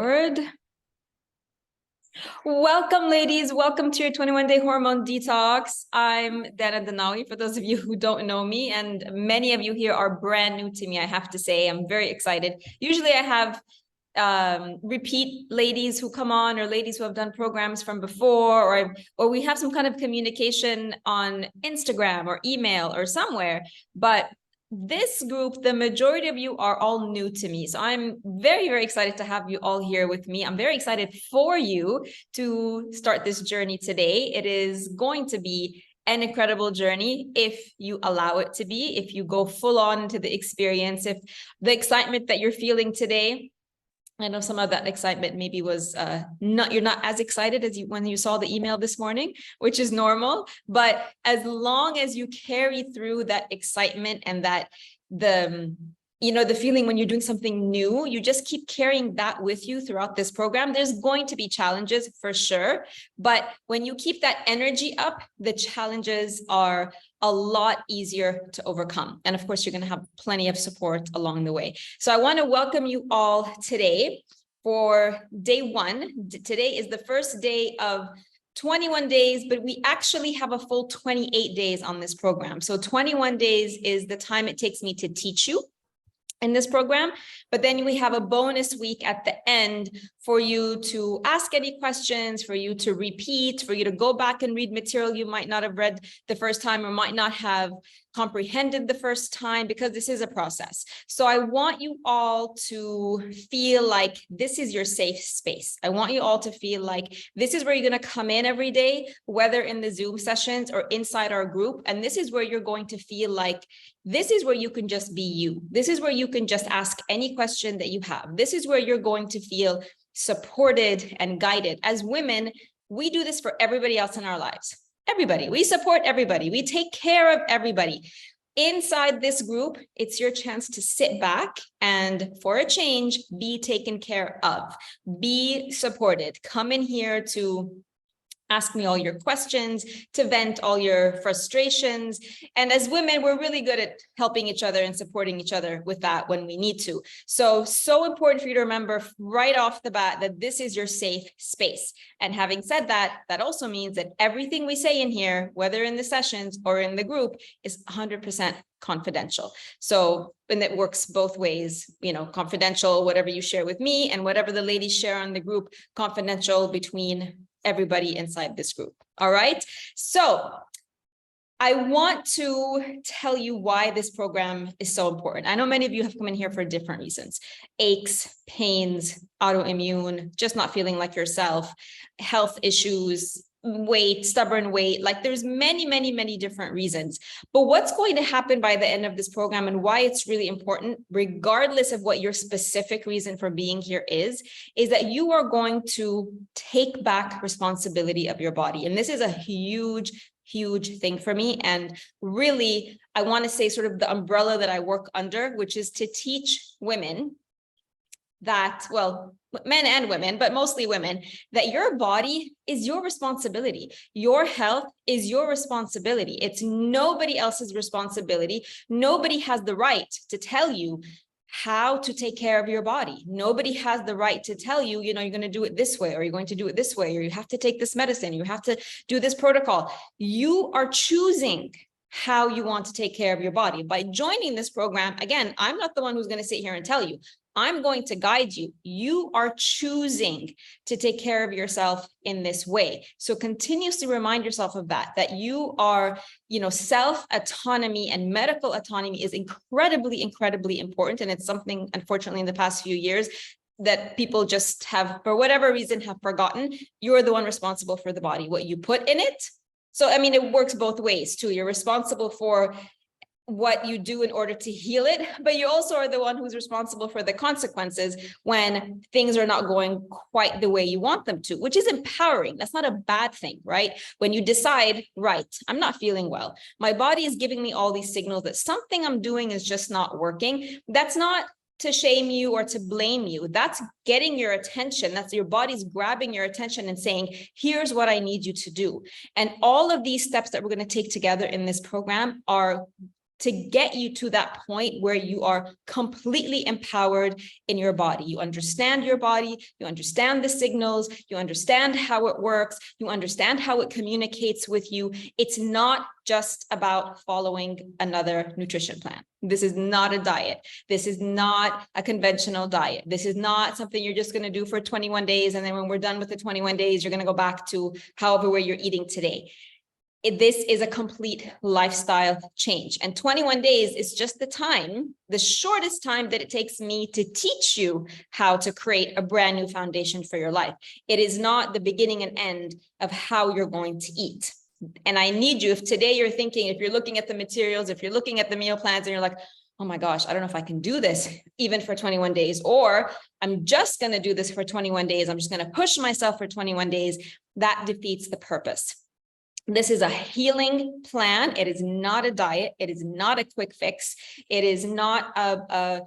Forward. Welcome, ladies. Welcome to your 21-day hormone detox. I'm Dana Danawi, for those of you who don't know me, and many of you here are brand new to me, I have to say. I'm very excited. Usually I have repeat ladies who come on, or ladies who have done programs from before, or we have some kind of communication on Instagram or email or somewhere. But this group, the majority of you are all new to me. So I'm very, very excited to have you all here with me. I'm very excited for you to start this journey today. It is going to be an incredible journey if you allow it to be, if you go full on into the experience, if the excitement that you're feeling today, I know some of that excitement maybe was you're not as excited as when you saw the email this morning, which is normal. But as long as you carry through that excitement and that the feeling when you're doing something new, you just keep carrying that with you throughout this program. There's going to be challenges for sure, but when you keep that energy up, the challenges are a lot easier to overcome. And of course, you're going to have plenty of support along the way. So I want to welcome you all today for day one. Today is the first day of 21 days, but we actually have a full 28 days on this program. So 21 days is the time it takes me to teach you in this program, but then we have a bonus week at the end for you to ask any questions, for you to repeat, for you to go back and read material you might not have read the first time or might not have comprehended the first time, because this is a process. So I want you all to feel like this is your safe space. I want you all to feel like this is where you're going to come in every day, whether in the Zoom sessions or inside our group. And this is where you're going to feel like this is where you can just be you. This is where you can just ask any question that you have. This is where you're going to feel supported and guided. As women, we do this for everybody else in our lives. Everybody. We support everybody. We take care of everybody. Inside this group, it's your chance to sit back and, for a change, be taken care of. Be supported. Come in here to ask me all your questions, to vent all your frustrations. And as women, we're really good at helping each other and supporting each other with that when we need to. So important for you to remember right off the bat that this is your safe space. And having said that, that also means that everything we say in here, whether in the sessions or in the group, is 100% confidential. So, and it works both ways, confidential, whatever you share with me, and whatever the ladies share on the group, confidential between everybody inside this group. All right. So I want to tell you why this program is so important. I know many of you have come in here for different reasons: aches, pains, autoimmune, just not feeling like yourself, health issues, weight, stubborn weight. Like there's many different reasons. But what's going to happen by the end of this program, and why it's really important, regardless of what your specific reason for being here is that you are going to take back responsibility of your body. And this is a huge thing for me. And really, I want to say sort of the umbrella that I work under, which is to teach women that, well, men and women, but mostly women, that your body is your responsibility. Your health is your responsibility. It's nobody else's responsibility. Nobody has the right to tell you how to take care of your body. Nobody has the right to tell you, you're going to do it this way, or you're going to do it this way, or you have to take this medicine, you have to do this protocol. You are choosing how you want to take care of your body. By joining this program, again, I'm not the one who's going to sit here and tell you. I'm going to guide you. You are choosing to take care of yourself in this way. So continuously remind yourself of that you are, self-autonomy and medical autonomy is incredibly important. And it's something, unfortunately, in the past few years that people just have, for whatever reason, have forgotten. You're the one responsible for the body, what you put in it. So, I mean, it works both ways too. You're responsible for what you do in order to heal it, but you also are the one who's responsible for the consequences when things are not going quite the way you want them to, which is empowering. That's not a bad thing, right? When you decide, right, I'm not feeling well, my body is giving me all these signals that something I'm doing is just not working. That's not to shame you or to blame you. That's getting your attention. That's your body's grabbing your attention and saying, here's what I need you to do. And all of these steps that we're going to take together in this program are to get you to that point where you are completely empowered in your body. You understand your body, you understand the signals, you understand how it works, you understand how it communicates with you. It's not just about following another nutrition plan. This is not a diet. This is not a conventional diet. This is not something you're just going to do for 21 days. And then when we're done with the 21 days, you're going to go back to however way you're eating today. This is a complete lifestyle change. And 21 days is just the shortest time that it takes me to teach you how to create a brand new foundation for your life. It is not the beginning and end of how you're going to eat. And I need you, if today you're thinking, if you're looking at the materials, if you're looking at the meal plans and you're like, oh my gosh, I don't know if I can do this even for 21 days, or I'm just going to do this for 21 days. I'm just going to push myself for 21 days. That defeats the purpose. This is a healing plan. It is not a diet. It is not a quick fix. It is not a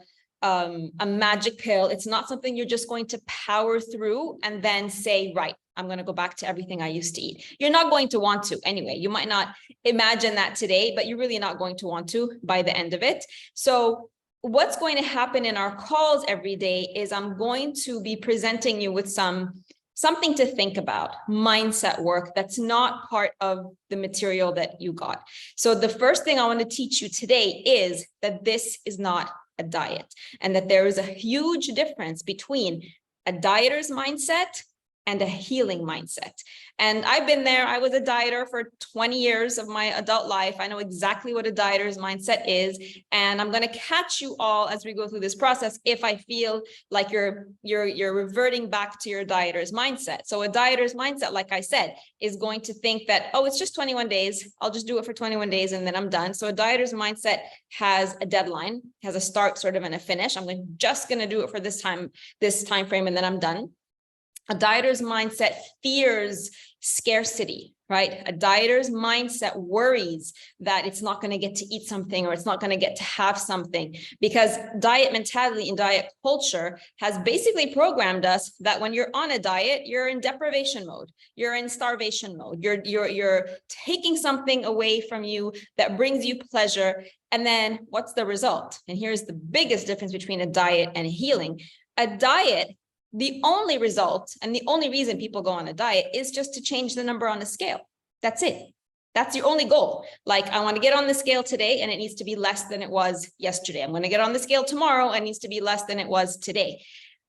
magic pill. It's not something you're just going to power through and then say, right, I'm going to go back to everything I used to eat. You're not going to want to anyway. You might not imagine that today, but you're really not going to want to by the end of it. So what's going to happen in our calls every day is I'm going to be presenting you with something to think about, mindset work that's not part of the material that you got. So the first thing I want to teach you today is that this is not a diet, and that there is a huge difference between a dieter's mindset and a healing mindset. And I've been there. I was a dieter for 20 years of my adult life. I know exactly what a dieter's mindset is. And I'm going to catch you all as we go through this process if I feel like you're reverting back to your dieter's mindset. So a dieter's mindset, like I said, is going to think that, oh, it's just 21 days. I'll just do it for 21 days and then I'm done. So a dieter's mindset has a deadline, has a start sort of and a finish. I'm just going to do it for this time frame, and then I'm done. A dieter's mindset fears scarcity, right? A dieter's mindset worries that it's not going to get to eat something or it's not going to get to have something, because diet mentality and diet culture has basically programmed us that when you're on a diet, you're in deprivation mode, you're in starvation mode, you're taking something away from you that brings you pleasure. And then what's the result? And here's the biggest difference between a diet and a healing. A diet, the only result and the only reason people go on a diet is just to change the number on the scale. That's it. That's your only goal. Like, I want to get on the scale today and it needs to be less than it was yesterday. I'm going to get on the scale tomorrow and it needs to be less than it was today.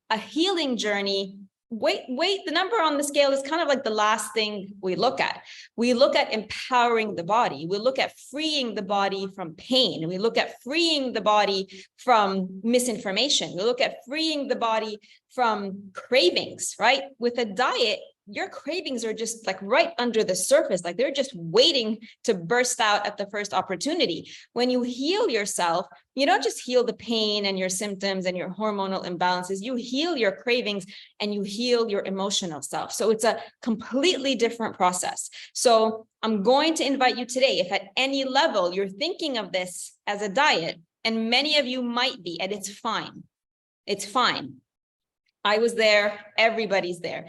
A healing journey, the number on the scale is kind of like the last thing we look at. We look at empowering the body. We look at freeing the body from pain. We look at freeing the body from misinformation. We look at freeing the body from cravings, right? With a diet, your cravings are just like right under the surface, like they're just waiting to burst out at the first opportunity. When you heal yourself, you don't just heal the pain and your symptoms and your hormonal imbalances, you heal your cravings and you heal your emotional self. So it's a completely different process. So I'm going to invite you today, if at any level you're thinking of this as a diet, and many of you might be, and it's fine. It's fine. I was there, everybody's there.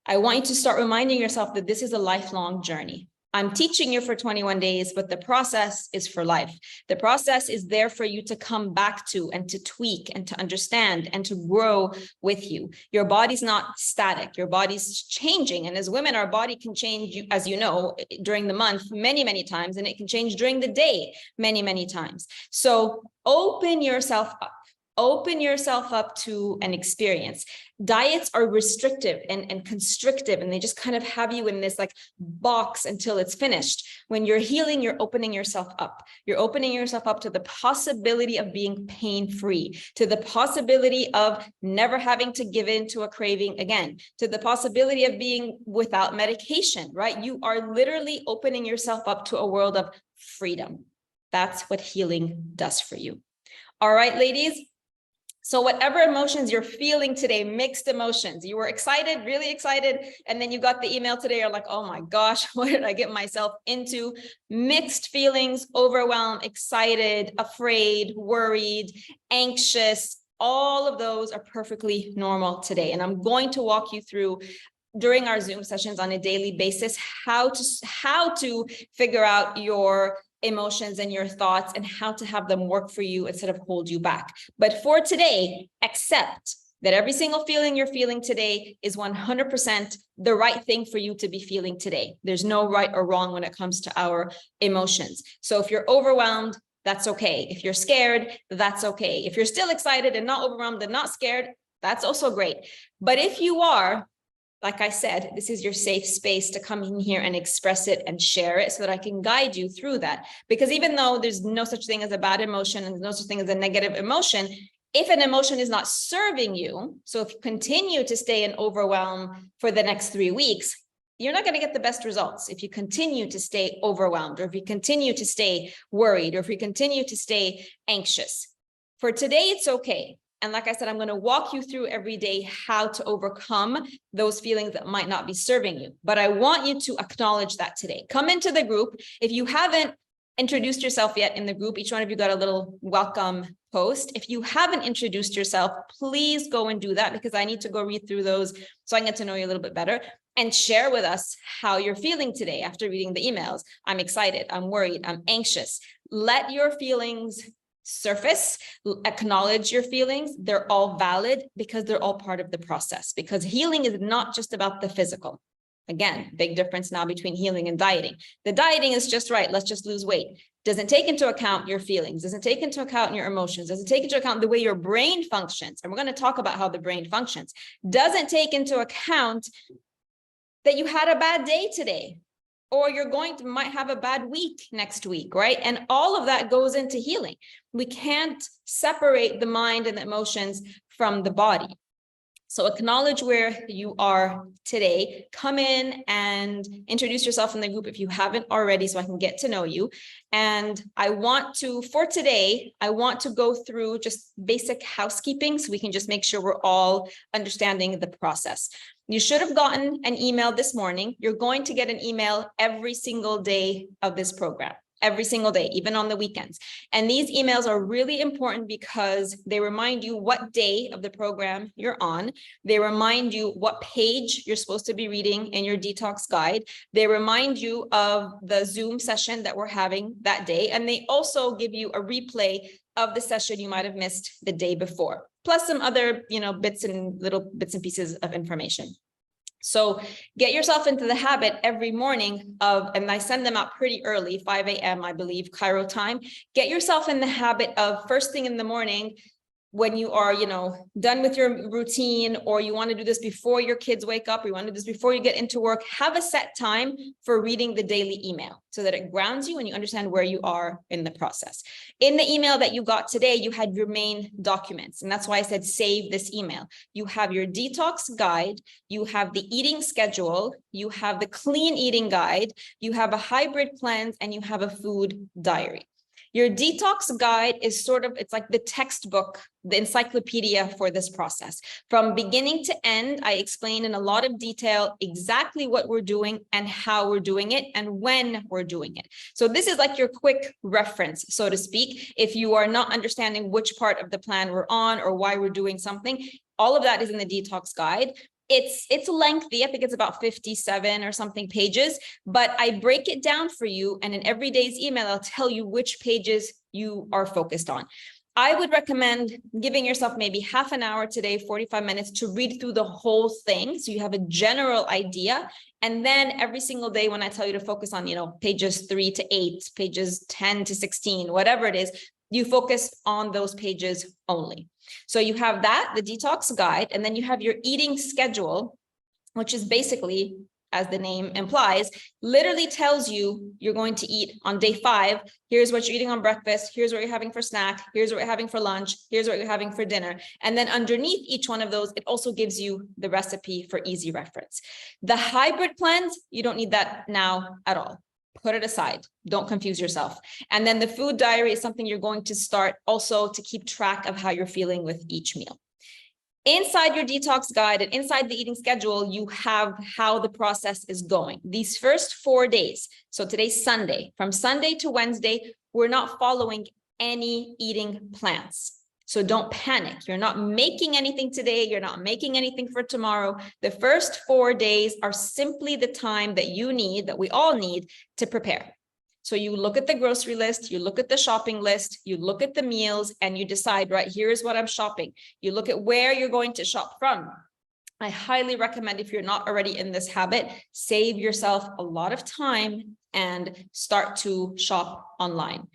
I want you to start reminding yourself that this is a lifelong journey. I'm teaching you for 21 days, but the process is for life. The process is there for you to come back to and to tweak and to understand and to grow with you. Your body's not static. Your body's changing. And as women, our body can change, as you know, during the month many, many times, and it can change during the day many, many times. So open yourself up. Open yourself up to an experience. Diets are restrictive and constrictive, and they just kind of have you in this like box until it's finished. When you're healing, you're opening yourself up. You're opening yourself up to the possibility of being pain-free, to the possibility of never having to give in to a craving again, to the possibility of being without medication, right? You are literally opening yourself up to a world of freedom. That's what healing does for you. All right, ladies. So whatever emotions you're feeling today, mixed emotions, you were excited, really excited, and then you got the email today, you're like, oh my gosh, what did I get myself into? Mixed feelings, overwhelmed, excited, afraid, worried, anxious, all of those are perfectly normal today. And I'm going to walk you through during our Zoom sessions on a daily basis, how to figure out your emotions and your thoughts and how to have them work for you instead of hold you back. But for today, accept that every single feeling you're feeling today is 100% the right thing for you to be feeling today. There's no right or wrong when it comes to our emotions. So if you're overwhelmed, that's okay. If you're scared, that's okay. If you're still excited and not overwhelmed and not scared, that's also great. But if you are, like I said, this is your safe space to come in here and express it and share it so that I can guide you through that. Because even though there's no such thing as a bad emotion and no such thing as a negative emotion, if an emotion is not serving you, so if you continue to stay in overwhelm for the next 3 weeks, you're not going to get the best results if you continue to stay overwhelmed, or if you continue to stay worried, or if you continue to stay anxious. For today, it's okay. And like I said, I'm going to walk you through every day how to overcome those feelings that might not be serving you. But I want you to acknowledge that today. Come into the group. If you haven't introduced yourself yet in the group, each one of you got a little welcome post. If you haven't introduced yourself, please go and do that, because I need to go read through those so I can get to know you a little bit better, and share with us how you're feeling today after reading the emails. I'm excited, I'm worried, I'm anxious. Let your feelings surface, acknowledge your feelings. They're all valid because they're all part of the process, because healing is not just about the physical. Again, big difference now between healing and dieting. The dieting is just right. Let's just lose weight. Doesn't take into account your feelings, doesn't take into account your emotions, doesn't take into account the way your brain functions. And we're going to talk about how the brain functions. Doesn't take into account that you had a bad day today, or you're might have a bad week next week, right? And all of that goes into healing. We can't separate the mind and the emotions from the body. So acknowledge where you are today. Come in and introduce yourself in the group if you haven't already, so I can get to know you. And for today, I want to go through just basic housekeeping so we can just make sure we're all understanding the process. You should have gotten an email this morning. You're going to get an email every single day of this program. Every single day, even on the weekends. And these emails are really important because they remind you what day of the program you're on. They remind you what page you're supposed to be reading in your detox guide. They remind you of the Zoom session that we're having that day. And they also give you a replay of the session you might have missed the day before, plus some other, little bits and pieces of information. So get yourself into the habit every morning and I send them out pretty early, 5 a.m., I believe, Cairo time. Get yourself in the habit of first thing in the morning, when you are, done with your routine, or you want to do this before your kids wake up, or you want to do this before you get into work, have a set time for reading the daily email so that it grounds you and you understand where you are in the process. In the email that you got today, you had your main documents. And that's why I said, save this email. You have your detox guide, you have the eating schedule, you have the clean eating guide, you have a hybrid cleanse, and you have a food diary. Your detox guide is it's like the textbook, the encyclopedia for this process. From beginning to end, I explain in a lot of detail exactly what we're doing and how we're doing it and when we're doing it. So this is like your quick reference, so to speak. If you are not understanding which part of the plan we're on or why we're doing something, all of that is in the detox guide. It's lengthy. I think it's about 57 or something pages, but I break it down for you. And in every day's email, I'll tell you which pages you are focused on. I would recommend giving yourself maybe half an hour today, 45 minutes, to read through the whole thing, so you have a general idea. And then every single day when I tell you to focus on, pages 3 to 8, pages 10 to 16, whatever it is, you focus on those pages only. So you have that, the detox guide, and then you have your eating schedule, which is basically, as the name implies, literally tells you you're going to eat on day 5. Here's what you're eating on breakfast. Here's what you're having for snack. Here's what you're having for lunch. Here's what you're having for dinner. And then underneath each one of those, it also gives you the recipe for easy reference. The hybrid cleanse, you don't need that now at all. Put it aside. Don't confuse yourself. And then the food diary is something you're going to start also to keep track of how you're feeling with each meal. Inside your detox guide and inside the eating schedule, you have how the process is going. These first 4 days, so today's Sunday, from Sunday to Wednesday, we're not following any eating plans. So don't panic. You're not making anything today. You're not making anything for tomorrow. The first 4 days are simply the time that you need, that we all need, to prepare. So you look at the grocery list, you look at the shopping list, you look at the meals, and you decide, right, here's what I'm shopping. You look at where you're going to shop from. I highly recommend, if you're not already in this habit, save yourself a lot of time and start to shop online.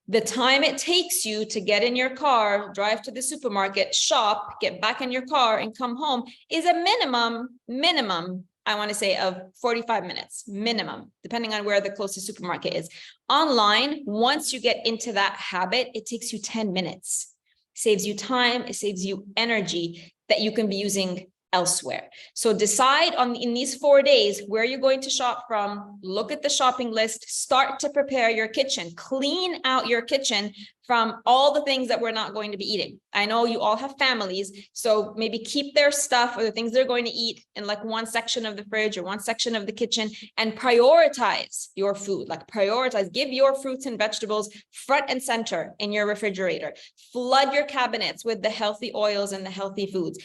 The time it takes you to get in your car, drive to the supermarket, shop, get back in your car and come home is a minimum, I want to say, of 45 minutes, minimum, depending on where the closest supermarket is. Online, once you get into that habit, it takes you 10 minutes. Saves you time, it saves you energy that you can be using elsewhere. So decide in these 4 days where you're going to shop from, look at the shopping list, start to prepare your kitchen, clean out your kitchen from all the things that we're not going to be eating. I know you all have families, so maybe keep their stuff or the things they're going to eat in like one section of the fridge or one section of the kitchen, and prioritize your food, give your fruits and vegetables front and center in your refrigerator. Flood your cabinets with the healthy oils and the healthy foods.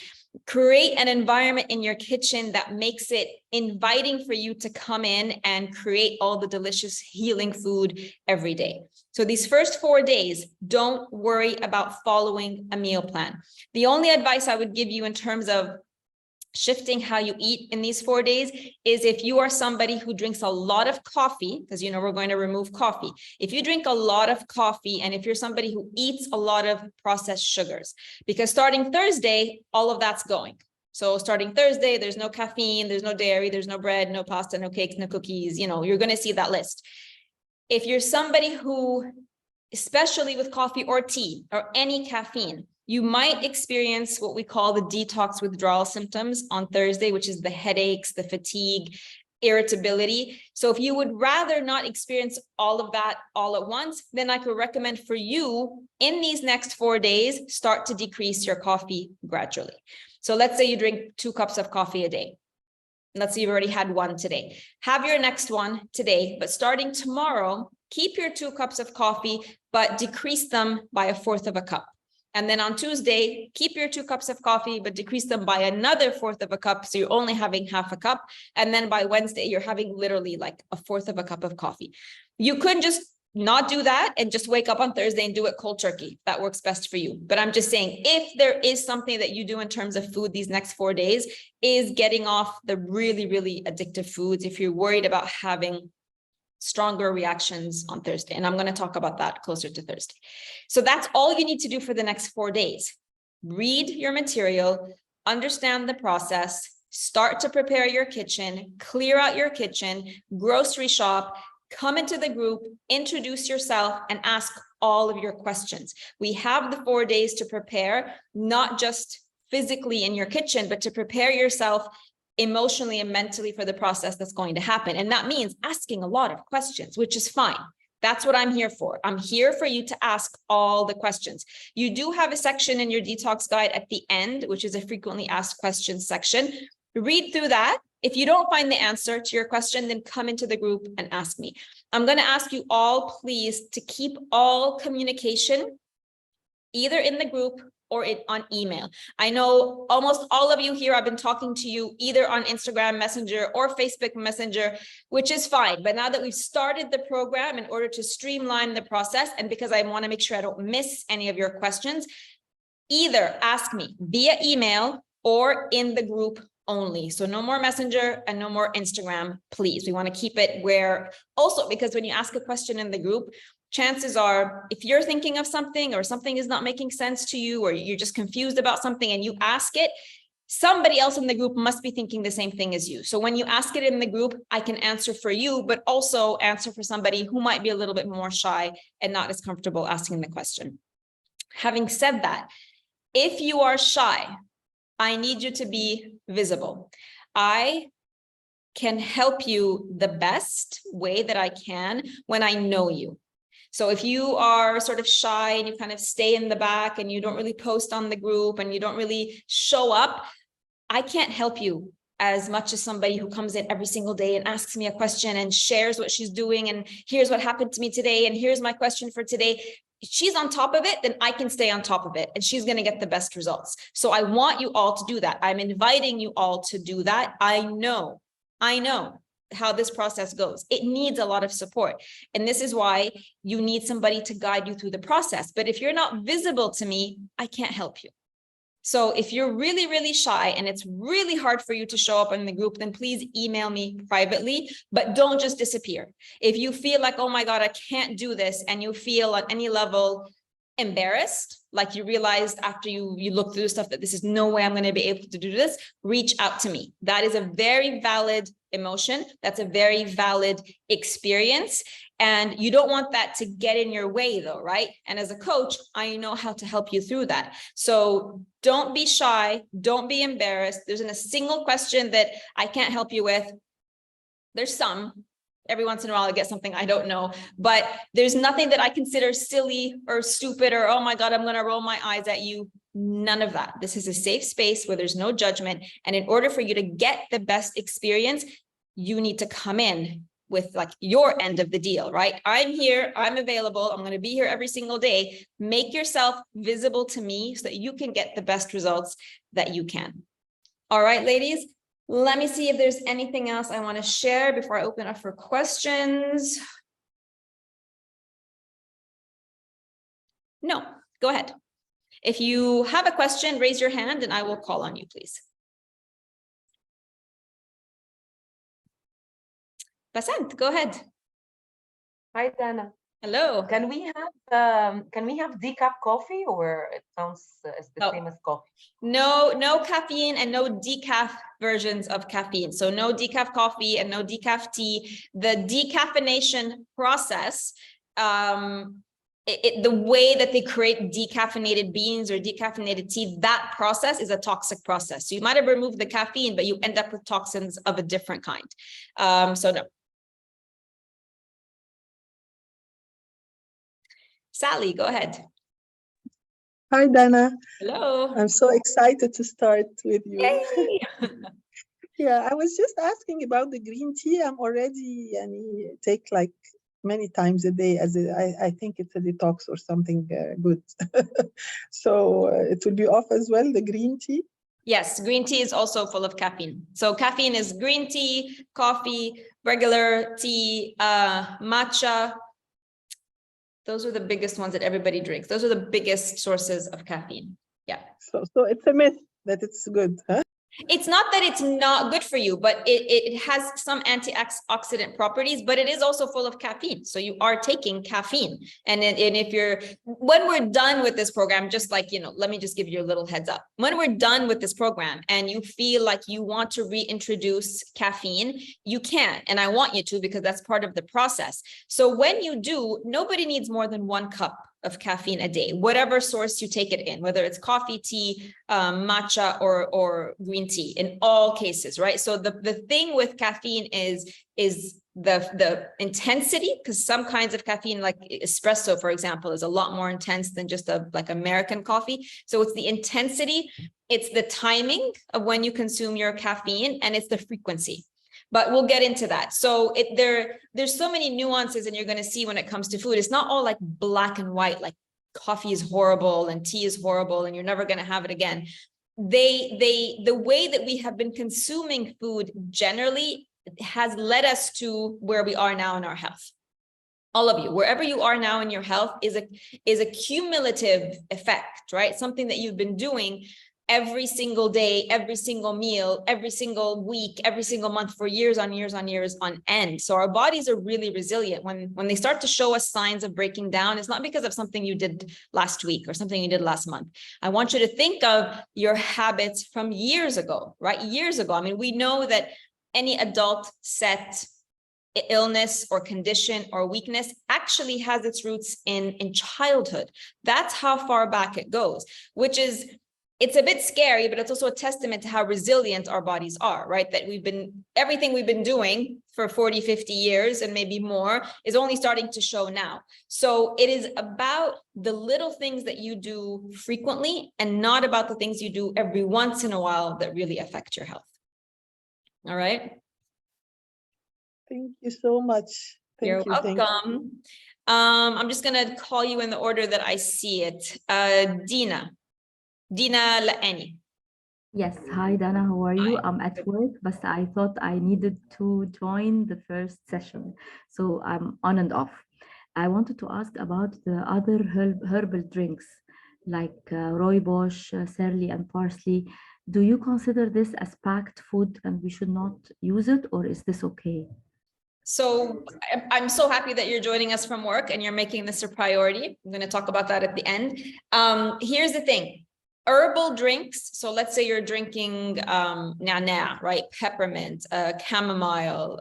Create an environment in your kitchen that makes it inviting for you to come in and create all the delicious healing food every day. So these first 4 days, don't worry about following a meal plan. The only advice I would give you in terms of shifting how you eat in these 4 days is if you are somebody who drinks a lot of coffee, because we're going to remove coffee. If you drink a lot of coffee, and if you're somebody who eats a lot of processed sugars, because starting Thursday, all of that's going. So starting Thursday, there's no caffeine, there's no dairy, there's no bread, no pasta, no cakes, no cookies, you're going to see that list. If you're somebody who, especially with coffee or tea or any caffeine, you might experience what we call the detox withdrawal symptoms on Thursday, which is the headaches, the fatigue, irritability. So if you would rather not experience all of that all at once, then I could recommend for you in these next 4 days, start to decrease your coffee gradually. So let's say you drink 2 cups of coffee a day. Let's say you've already had 1 today. Have your next one today, but starting tomorrow, keep your 2 cups of coffee, but decrease them by 1/4 of a cup. And then on Tuesday, keep your 2 cups of coffee, but decrease them by another 1/4 of a cup. So you're only having 1/2 a cup. And then by Wednesday, you're having literally like 1/4 of a cup of coffee. You could just not do that and just wake up on Thursday and do it cold turkey. That works best for you. But I'm just saying, if there is something that you do in terms of food these next 4 days, is getting off the really, really addictive foods if you're worried about having stronger reactions on Thursday. And I'm going to talk about that closer to Thursday. So that's all you need to do for the next 4 days. Read your material, understand the process, start to prepare your kitchen, clear out your kitchen, grocery shop, come into the group, introduce yourself, and ask all of your questions. We have the 4 days to prepare, not just physically in your kitchen, but to prepare yourself emotionally and mentally for the process that's going to happen. And that means asking a lot of questions, which is fine. That's what I'm here for. I'm here for you to ask all the questions. You do have a section in your detox guide at the end, which is a frequently asked questions section. Read through that. If you don't find the answer to your question, then come into the group and ask me. I'm going to ask you all, please, to keep all communication either in the group or on email. I know almost all of you here, I've been talking to you either on Instagram Messenger or Facebook Messenger, which is fine. But now that we've started the program, in order to streamline the process, and because I want to make sure I don't miss any of your questions, either ask me via email or in the group only. So no more Messenger and no more Instagram, please. We want to keep it where, also because when you ask a question in the group, chances are, if you're thinking of something or something is not making sense to you, or you're just confused about something and you ask it, somebody else in the group must be thinking the same thing as you. So when you ask it in the group, I can answer for you, but also answer for somebody who might be a little bit more shy and not as comfortable asking the question. Having said that, if you are shy, I need you to be visible. I can help you the best way that I can when I know you. So if you are sort of shy and you kind of stay in the back and you don't really post on the group and you don't really show up, I can't help you as much as somebody who comes in every single day and asks me a question and shares what she's doing and here's what happened to me today and here's my question for today. If she's on top of it, then I can stay on top of it and she's going to get the best results. So I want you all to do that. I'm inviting you all to do that. I know how this process goes. It needs a lot of support. And this is why you need somebody to guide you through the process. But if you're not visible to me, I can't help you. So if you're really, really shy and it's really hard for you to show up in the group, then please email me privately, but don't just disappear. If you feel like, oh my God, I can't do this, and you feel at any level embarrassed, like you realized after you look through stuff that this is no way I'm going to be able to do this, reach out to me. That is a very valid emotion. That's a very valid experience. And you don't want that to get in your way though, right? And as a coach, I know how to help you through that. So don't be shy. Don't be embarrassed. There isn't a single question that I can't help you with. There's some. Every once in a while I get something I don't know, but there's nothing that I consider silly or stupid or, oh my God, I'm going to roll my eyes at you. None of that. This is a safe space where there's no judgment. And in order for you to get the best experience, you need to come in with like your end of the deal, right? I'm here, I'm available, I'm going to be here every single day. Make yourself visible to me so that you can get the best results that you can. All right, ladies. Let me see if there's anything else I want to share before I open up for questions. No, go ahead. If you have a question, raise your hand and I will call on you, please. Basant, go ahead. Hi, Dana. Hello. Can we have decaf coffee, or it sounds it's the same as coffee? No caffeine and no decaf versions of caffeine. So no decaf coffee and no decaf tea. The decaffeination process, the way that they create decaffeinated beans or decaffeinated tea, that process is a toxic process. So you might have removed the caffeine, but you end up with toxins of a different kind. So no. Sally, go ahead. Hi, Dana. Hello. I'm so excited to start with you. Yay. Yeah, I was just asking about the green tea. I'm already take like many times a day as I think it's a detox or something good. So it will be off as well, the green tea? Yes, green tea is also full of caffeine. So caffeine is green tea, coffee, regular tea, matcha. Those are the biggest ones that everybody drinks. Those are the biggest sources of caffeine. Yeah. So it's a myth that it's good, huh? It's not that it's not good for you, but it has some antioxidant properties, but it is also full of caffeine. So you are taking caffeine. And if when we're done with this program, just like, let me just give you a little heads up. When we're done with this program and you feel like you want to reintroduce caffeine, you can. And I want you to, because that's part of the process. So when you do, nobody needs more than 1 cup of caffeine a day, whatever source you take it in, whether it's coffee, tea, matcha, or green tea, in all cases, right? So the thing with caffeine is the intensity, because some kinds of caffeine, like espresso, for example, is a lot more intense than just like American coffee. So it's the intensity, it's the timing of when you consume your caffeine, and it's the frequency. But we'll get into that. So there's so many nuances, and you're going to see when it comes to food. It's not all like black and white, like coffee is horrible and tea is horrible and you're never going to have it again. The way that we have been consuming food generally has led us to where we are now in our health. All of you, wherever you are now in your health is a cumulative effect, right? Something that you've been doing every single day, every single meal, every single week, every single month for years on years on years on end. So our bodies are really resilient. When they start to show us signs of breaking down, it's not because of something you did last week or something you did last month. I want you to think of your habits from years ago, right? Years ago. I mean, we know that any adult set illness or condition or weakness actually has its roots in childhood. That's how far back it goes, which is, it's a bit scary, but it's also a testament to how resilient our bodies are, right? That everything we've been doing for 40, 50 years and maybe more is only starting to show now. So it is about the little things that you do frequently and not about the things you do every once in a while that really affect your health. All right. Thank you so much. You're welcome. I'm just going to call you in the order that I see it. Dina Laeni. Yes, hi Dana, how are you? I'm at work, but I thought I needed to join the first session, so I'm on and off. I wanted to ask about the other herbal drinks like rooibos, serli, and parsley. Do you consider this as packed food and we should not use it, or is this okay? So I'm so happy that you're joining us from work and you're making this a priority. I'm going to talk about that at the end. Here's the thing. Herbal drinks. So let's say you're drinking nana, right? Peppermint, chamomile,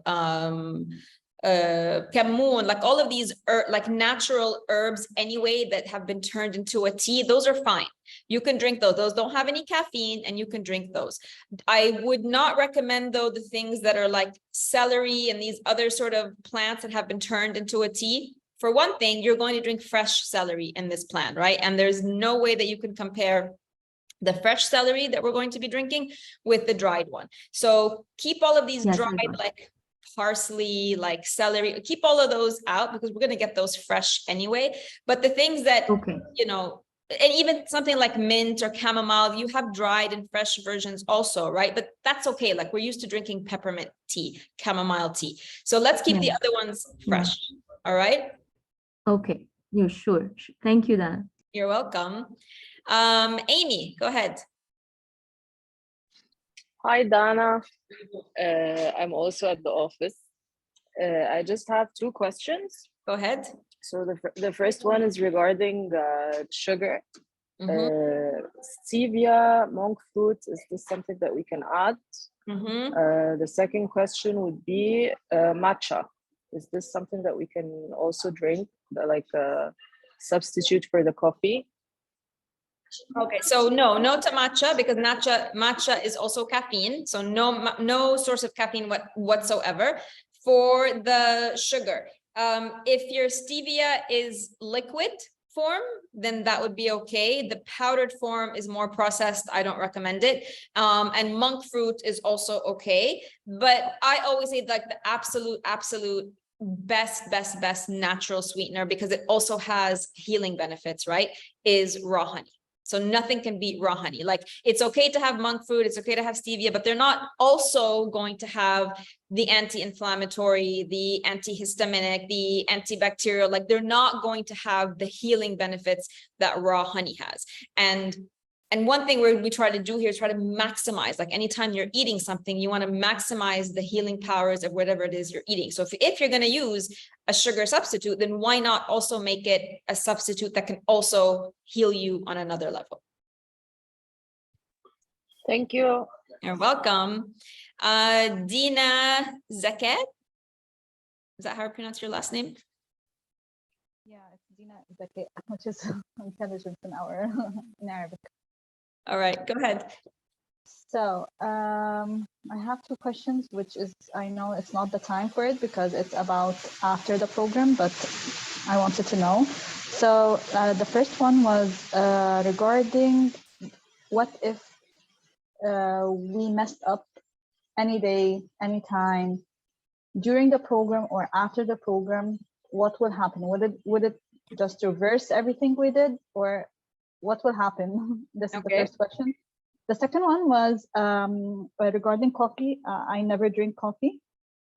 kamoon, like all of these like natural herbs anyway that have been turned into a tea. Those are fine. You can drink those. Those don't have any caffeine and you can drink those. I would not recommend though the things that are like celery and these other sort of plants that have been turned into a tea. For one thing, you're going to drink fresh celery in this plant, right? And there's no way that you can compare the fresh celery that we're going to be drinking with the dried one. So keep all of these Yes, I dried, got it. like parsley, like celery, keep all of those out because we're going to get those fresh anyway. But the things that, Okay. you know, and even something like mint or chamomile, you have dried and fresh versions also, right? But that's okay. Like we're used to drinking peppermint tea, chamomile tea. So let's keep the Yeah. other ones Yeah. fresh. All right. Okay. Yeah, sure. Thank you, Dana. You're welcome. Amy, go ahead. Hi, Dana. I'm also at the office. I just have two questions. Go ahead. So the first one is regarding sugar. Mhm. Stevia, monk fruit, is this something that we can add? Mhm. The second question would be matcha. Is this something that we can also drink, like a substitute for the coffee? Okay, so no to matcha because matcha is also caffeine. So no source of caffeine whatsoever. For the sugar, if your stevia is liquid form, then that would be okay. The powdered form is more processed. I don't recommend it. And monk fruit is also okay. But I always say like the absolute best natural sweetener, because it also has healing benefits, right? Is raw honey. So nothing can beat raw honey. Like it's okay to have monk fruit, it's okay to have stevia, but they're not also going to have the anti-inflammatory, the antihistaminic, the antibacterial, like they're not going to have the healing benefits that raw honey has. And one thing we try to do here is try to maximize, like anytime you're eating something, you want to maximize the healing powers of whatever it is you're eating. So if you're going to use a sugar substitute, then why not also make it a substitute that can also heal you on another level? Thank you. You're welcome. Dina Zaket. Is that how I pronounce your last name? Yeah, it's Dina Zaki, which is intelligence in Arabic. All right, go ahead. So I have two questions, which is, I know it's not the time for it because it's about after the program, but I wanted to know. So the first one was regarding what if we messed up any day, anytime, during the program or after the program, what will happen? Would it just reverse everything we did, or what will happen? This is the first question. The second one was regarding coffee. I never drink coffee,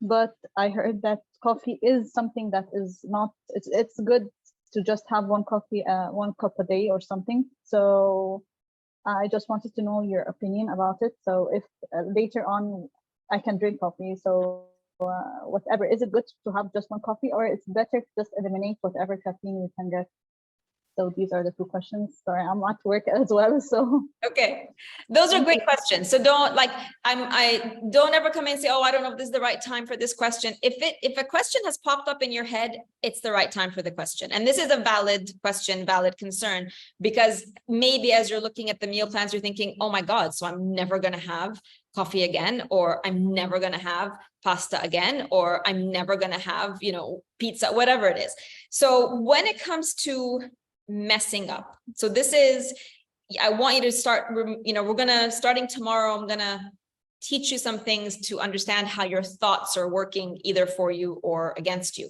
but I heard that coffee is something that is not, it's good to just have one coffee, 1 cup a day or something. So I just wanted to know your opinion about it. So if later on I can drink coffee, so whatever, is it good to have just 1 coffee, or it's better to just eliminate whatever caffeine we can get? So these are the two questions. Sorry, I'm at work as well, so. Okay, those are great questions. So don't I don't ever come in and say, oh, I don't know if this is the right time for this question. If a question has popped up in your head, it's the right time for the question. And this is a valid question, valid concern, because maybe as you're looking at the meal plans, you're thinking, oh my God, so I'm never going to have coffee again, or I'm never going to have pasta again, or I'm never going to have, pizza, whatever it is. So when it comes to messing up, so this is, I want you to start, starting tomorrow, I'm gonna teach you some things to understand how your thoughts are working either for you or against you.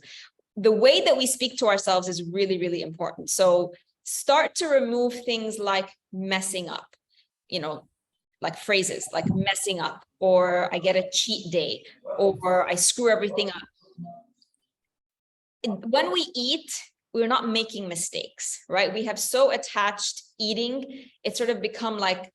The way that we speak to ourselves is really, really important. So start to remove things like messing up, like phrases like messing up, or I get a cheat day, or I screw everything up. When we eat, we're not making mistakes, right? We have so attached eating, it's sort of become like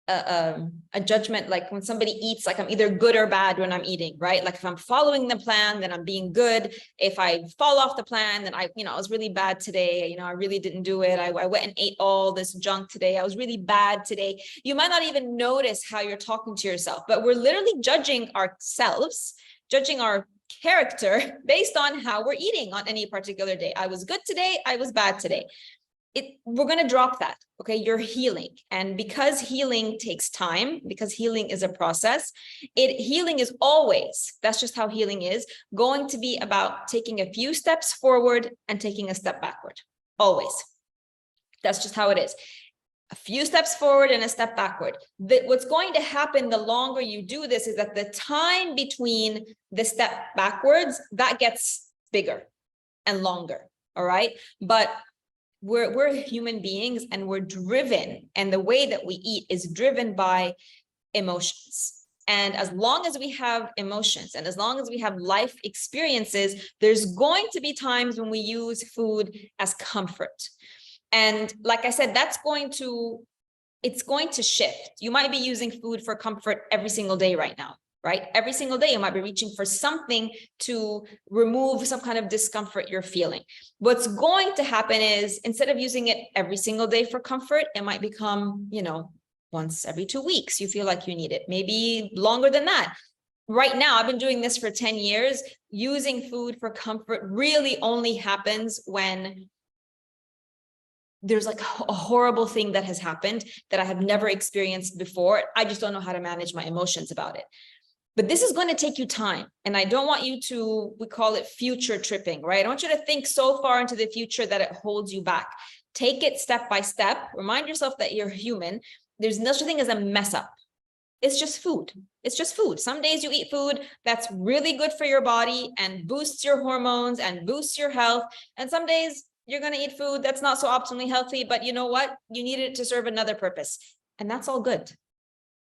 a judgment, like when somebody eats, like I'm either good or bad when I'm eating, right? Like if I'm following the plan, then I'm being good. If I fall off the plan, then I was really bad today. I really didn't do it. I went and ate all this junk today. I was really bad today. You might not even notice how you're talking to yourself, but we're literally judging ourselves, judging our character based on how we're eating on any particular day. I was good today. I was bad today. We're going to drop that. Okay. You're healing. And because healing takes time, because healing is a process, healing is always, that's just how healing is, going to be about taking a few steps forward and taking a step backward. Always. That's just how it is. A few steps forward and a step backward. What's going to happen the longer you do this is that the time between the step backwards, that gets bigger and longer. All right. But we're human beings, and we're driven, and the way that we eat is driven by emotions. And as long as we have emotions, and as long as we have life experiences, there's going to be times when we use food as comfort. And like I said, it's going to shift. You might be using food for comfort every single day right now, right? Every single day, you might be reaching for something to remove some kind of discomfort you're feeling. What's going to happen is, instead of using it every single day for comfort, it might become, once every 2 weeks, you feel like you need it, maybe longer than that. Right now, I've been doing this for 10 years. Using food for comfort really only happens when there's like a horrible thing that has happened that I have never experienced before. I just don't know how to manage my emotions about it. But this is going to take you time. And I don't want you to, we call it future tripping, right? I want you to think so far into the future that it holds you back. Take it step by step. Remind yourself that you're human. There's no such thing as a mess up. It's just food. It's just food. Some days you eat food that's really good for your body and boosts your hormones and boosts your health. And some days you're going to eat food that's not so optimally healthy, but you know what? You need it to serve another purpose. And that's all good.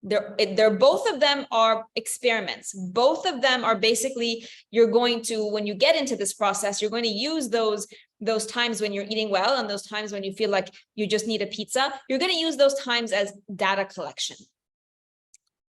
They're both of them are experiments. Both of them are basically, you're going to, when you get into this process, you're going to use those times when you're eating well and those times when you feel like you just need a pizza. You're going to use those times as data collection.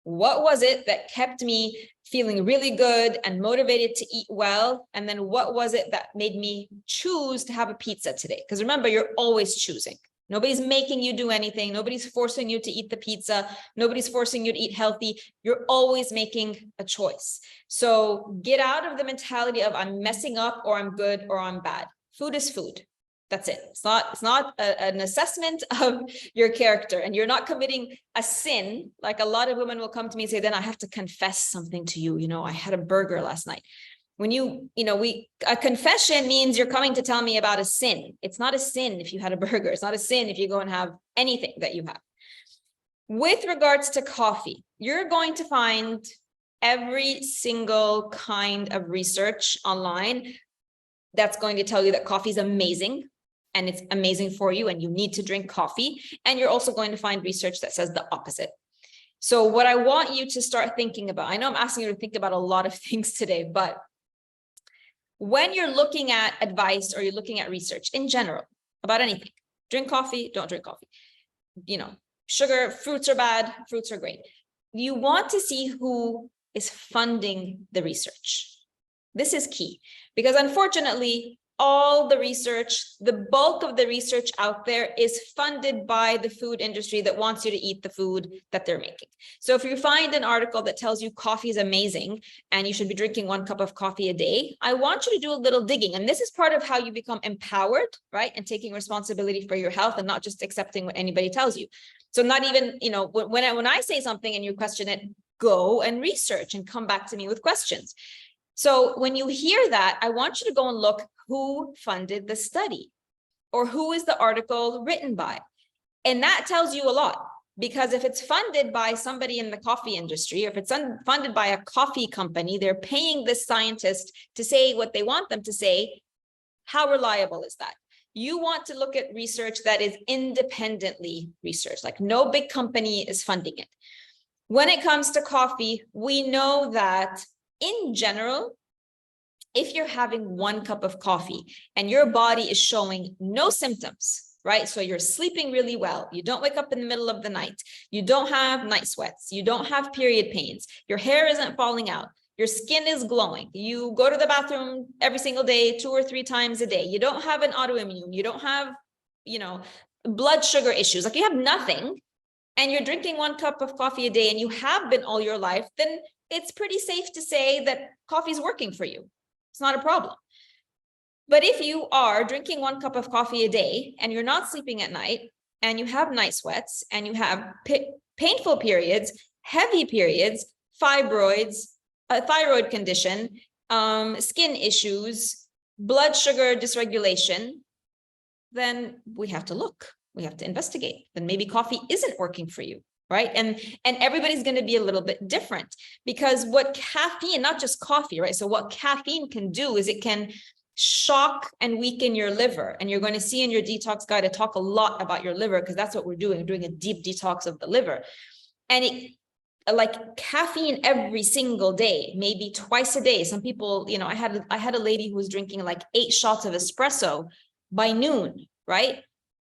What was it that kept me feeling really good and motivated to eat well? And then what was it that made me choose to have a pizza today? Because remember, you're always choosing. Nobody's making you do anything. Nobody's forcing you to eat the pizza. Nobody's forcing you to eat healthy. You're always making a choice. So get out of the mentality of I'm messing up or I'm good or I'm bad. Food is food. That's it. It's not an assessment of your character, and you're not committing a sin. Like a lot of women will come to me and say, then I have to confess something to you. I had a burger last night. When a confession means you're coming to tell me about a sin. It's not a sin if you had a burger. It's not a sin if you go and have anything that you have. With regards to coffee, you're going to find every single kind of research online that's going to tell you that coffee is amazing and it's amazing for you and you need to drink coffee. And you're also going to find research that says the opposite. So what I want you to start thinking about, I know I'm asking you to think about a lot of things today, but when you're looking at advice or you're looking at research in general about anything, drink coffee, don't drink coffee, sugar, fruits are bad, fruits are great. You want to see who is funding the research. This is key because unfortunately, all the research, the bulk of the research out there is funded by the food industry that wants you to eat the food that they're making. So if you find an article that tells you coffee is amazing and you should be drinking 1 cup of coffee a day, I want you to do a little digging. And this is part of how you become empowered, right? And taking responsibility for your health and not just accepting what anybody tells you. So not even, when I say something and you question it, go and research and come back to me with questions. So when you hear that, I want you to go and look who funded the study or who is the article written by. And that tells you a lot, because if it's funded by somebody in the coffee industry, or if it's funded by a coffee company, they're paying this scientist to say what they want them to say. How reliable is that? you want to look at research that is independently researched, like no big company is funding it. When it comes to coffee, we know that in general, if you're having 1 cup of coffee and your body is showing no symptoms, right? So you're sleeping really well. You don't wake up in the middle of the night. You don't have night sweats. You don't have period pains. Your hair isn't falling out. Your skin is glowing. You go to the bathroom every single day, 2 or 3 times a day. You don't have an autoimmune. You don't have, blood sugar issues. Like you have nothing, and you're drinking 1 cup of coffee a day and you have been all your life, then it's pretty safe to say that coffee is working for you. It's not a problem. But if you are drinking 1 cup of coffee a day and you're not sleeping at night and you have night sweats and you have painful periods, heavy periods, fibroids, a thyroid condition, skin issues, blood sugar dysregulation, then we have to look. We have to investigate. Then maybe coffee isn't working for you, right? And everybody's going to be a little bit different, because what caffeine, not just coffee, right? So what caffeine can do is it can shock and weaken your liver. And you're going to see in your detox guide, I talk a lot about your liver, because that's what we're doing. We're doing a deep detox of the liver. And it, like caffeine every single day, maybe twice a day. Some people, I had a lady who was drinking like 8 shots of espresso by noon, right?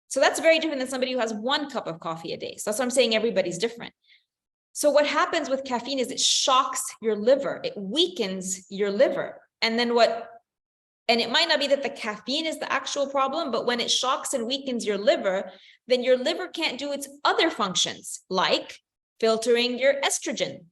So that's very different than somebody who has 1 cup of coffee a day. So that's what I'm saying. Everybody's different. So what happens with caffeine is it shocks your liver. It weakens your liver. And then and it might not be that the caffeine is the actual problem, but when it shocks and weakens your liver, then your liver can't do its other functions, like filtering your estrogen,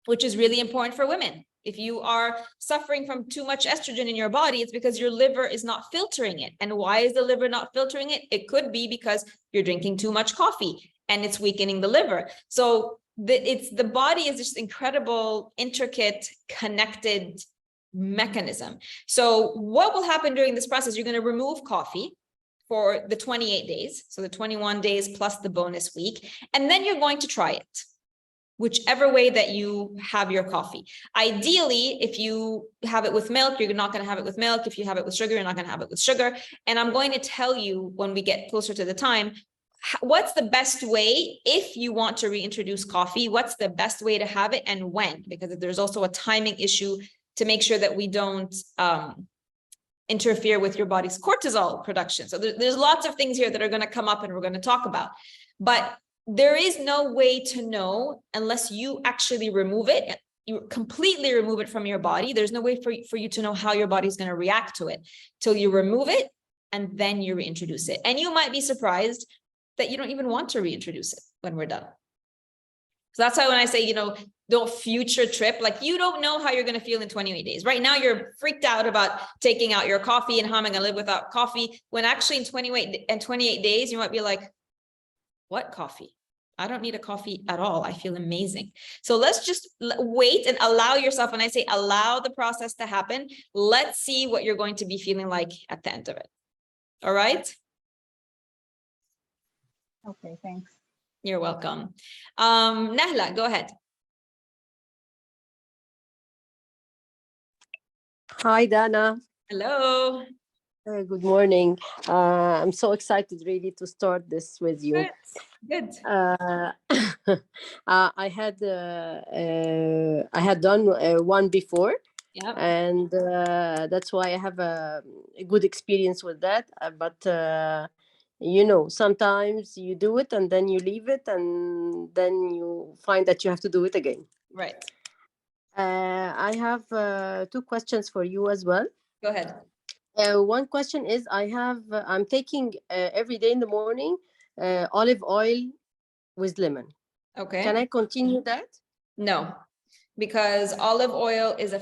which is really important for women. If you are suffering from too much estrogen in your body, it's because your liver is not filtering it. And why is the liver not filtering it? It could be because you're drinking too much coffee and it's weakening the liver. So the body is this incredible, intricate, connected mechanism. So what will happen during this process? You're going to remove coffee for the 28 days. So the 21 days plus the bonus week. And then you're going to try it, whichever way that you have your coffee. Ideally, if you have it with milk, you're not going to have it with milk. If you have it with sugar, you're not going to have it with sugar. And I'm going to tell you when we get closer to the time, what's the best way if you want to reintroduce coffee, what's the best way to have it and when, because there's also a timing issue to make sure that we don't interfere with your body's cortisol production. So there's lots of things here that are going to come up and we're going to talk about, but there is no way to know unless you actually remove it, you completely remove it from your body. There's no way for you to know how your body's going to react to it till you remove it and then you reintroduce it. And you might be surprised that you don't even want to reintroduce it when we're done. So that's why when I say, don't future trip, like you don't know how you're going to feel in 28 days. Right now, you're freaked out about taking out your coffee and how am I going to live without coffee? When actually in 28 days, you might be like, what coffee? I don't need a coffee at all. I feel amazing. So let's just wait and allow yourself. When I say allow the process to happen, let's see what you're going to be feeling like at the end of it. All right. Okay, thanks. You're welcome. Nahla, go ahead. Hi, Dana. Hello. Good morning. I'm so excited really to start this with you. Good. I had done one before, Yep. and that's why I have a good experience with that. But sometimes you do it and then you leave it, and then you find that you have to do it again. Right. I have 2 questions for you as well. Go ahead. One question is, I'm taking every day in the morning olive oil with lemon. Okay. Can I continue that? No, because olive oil is a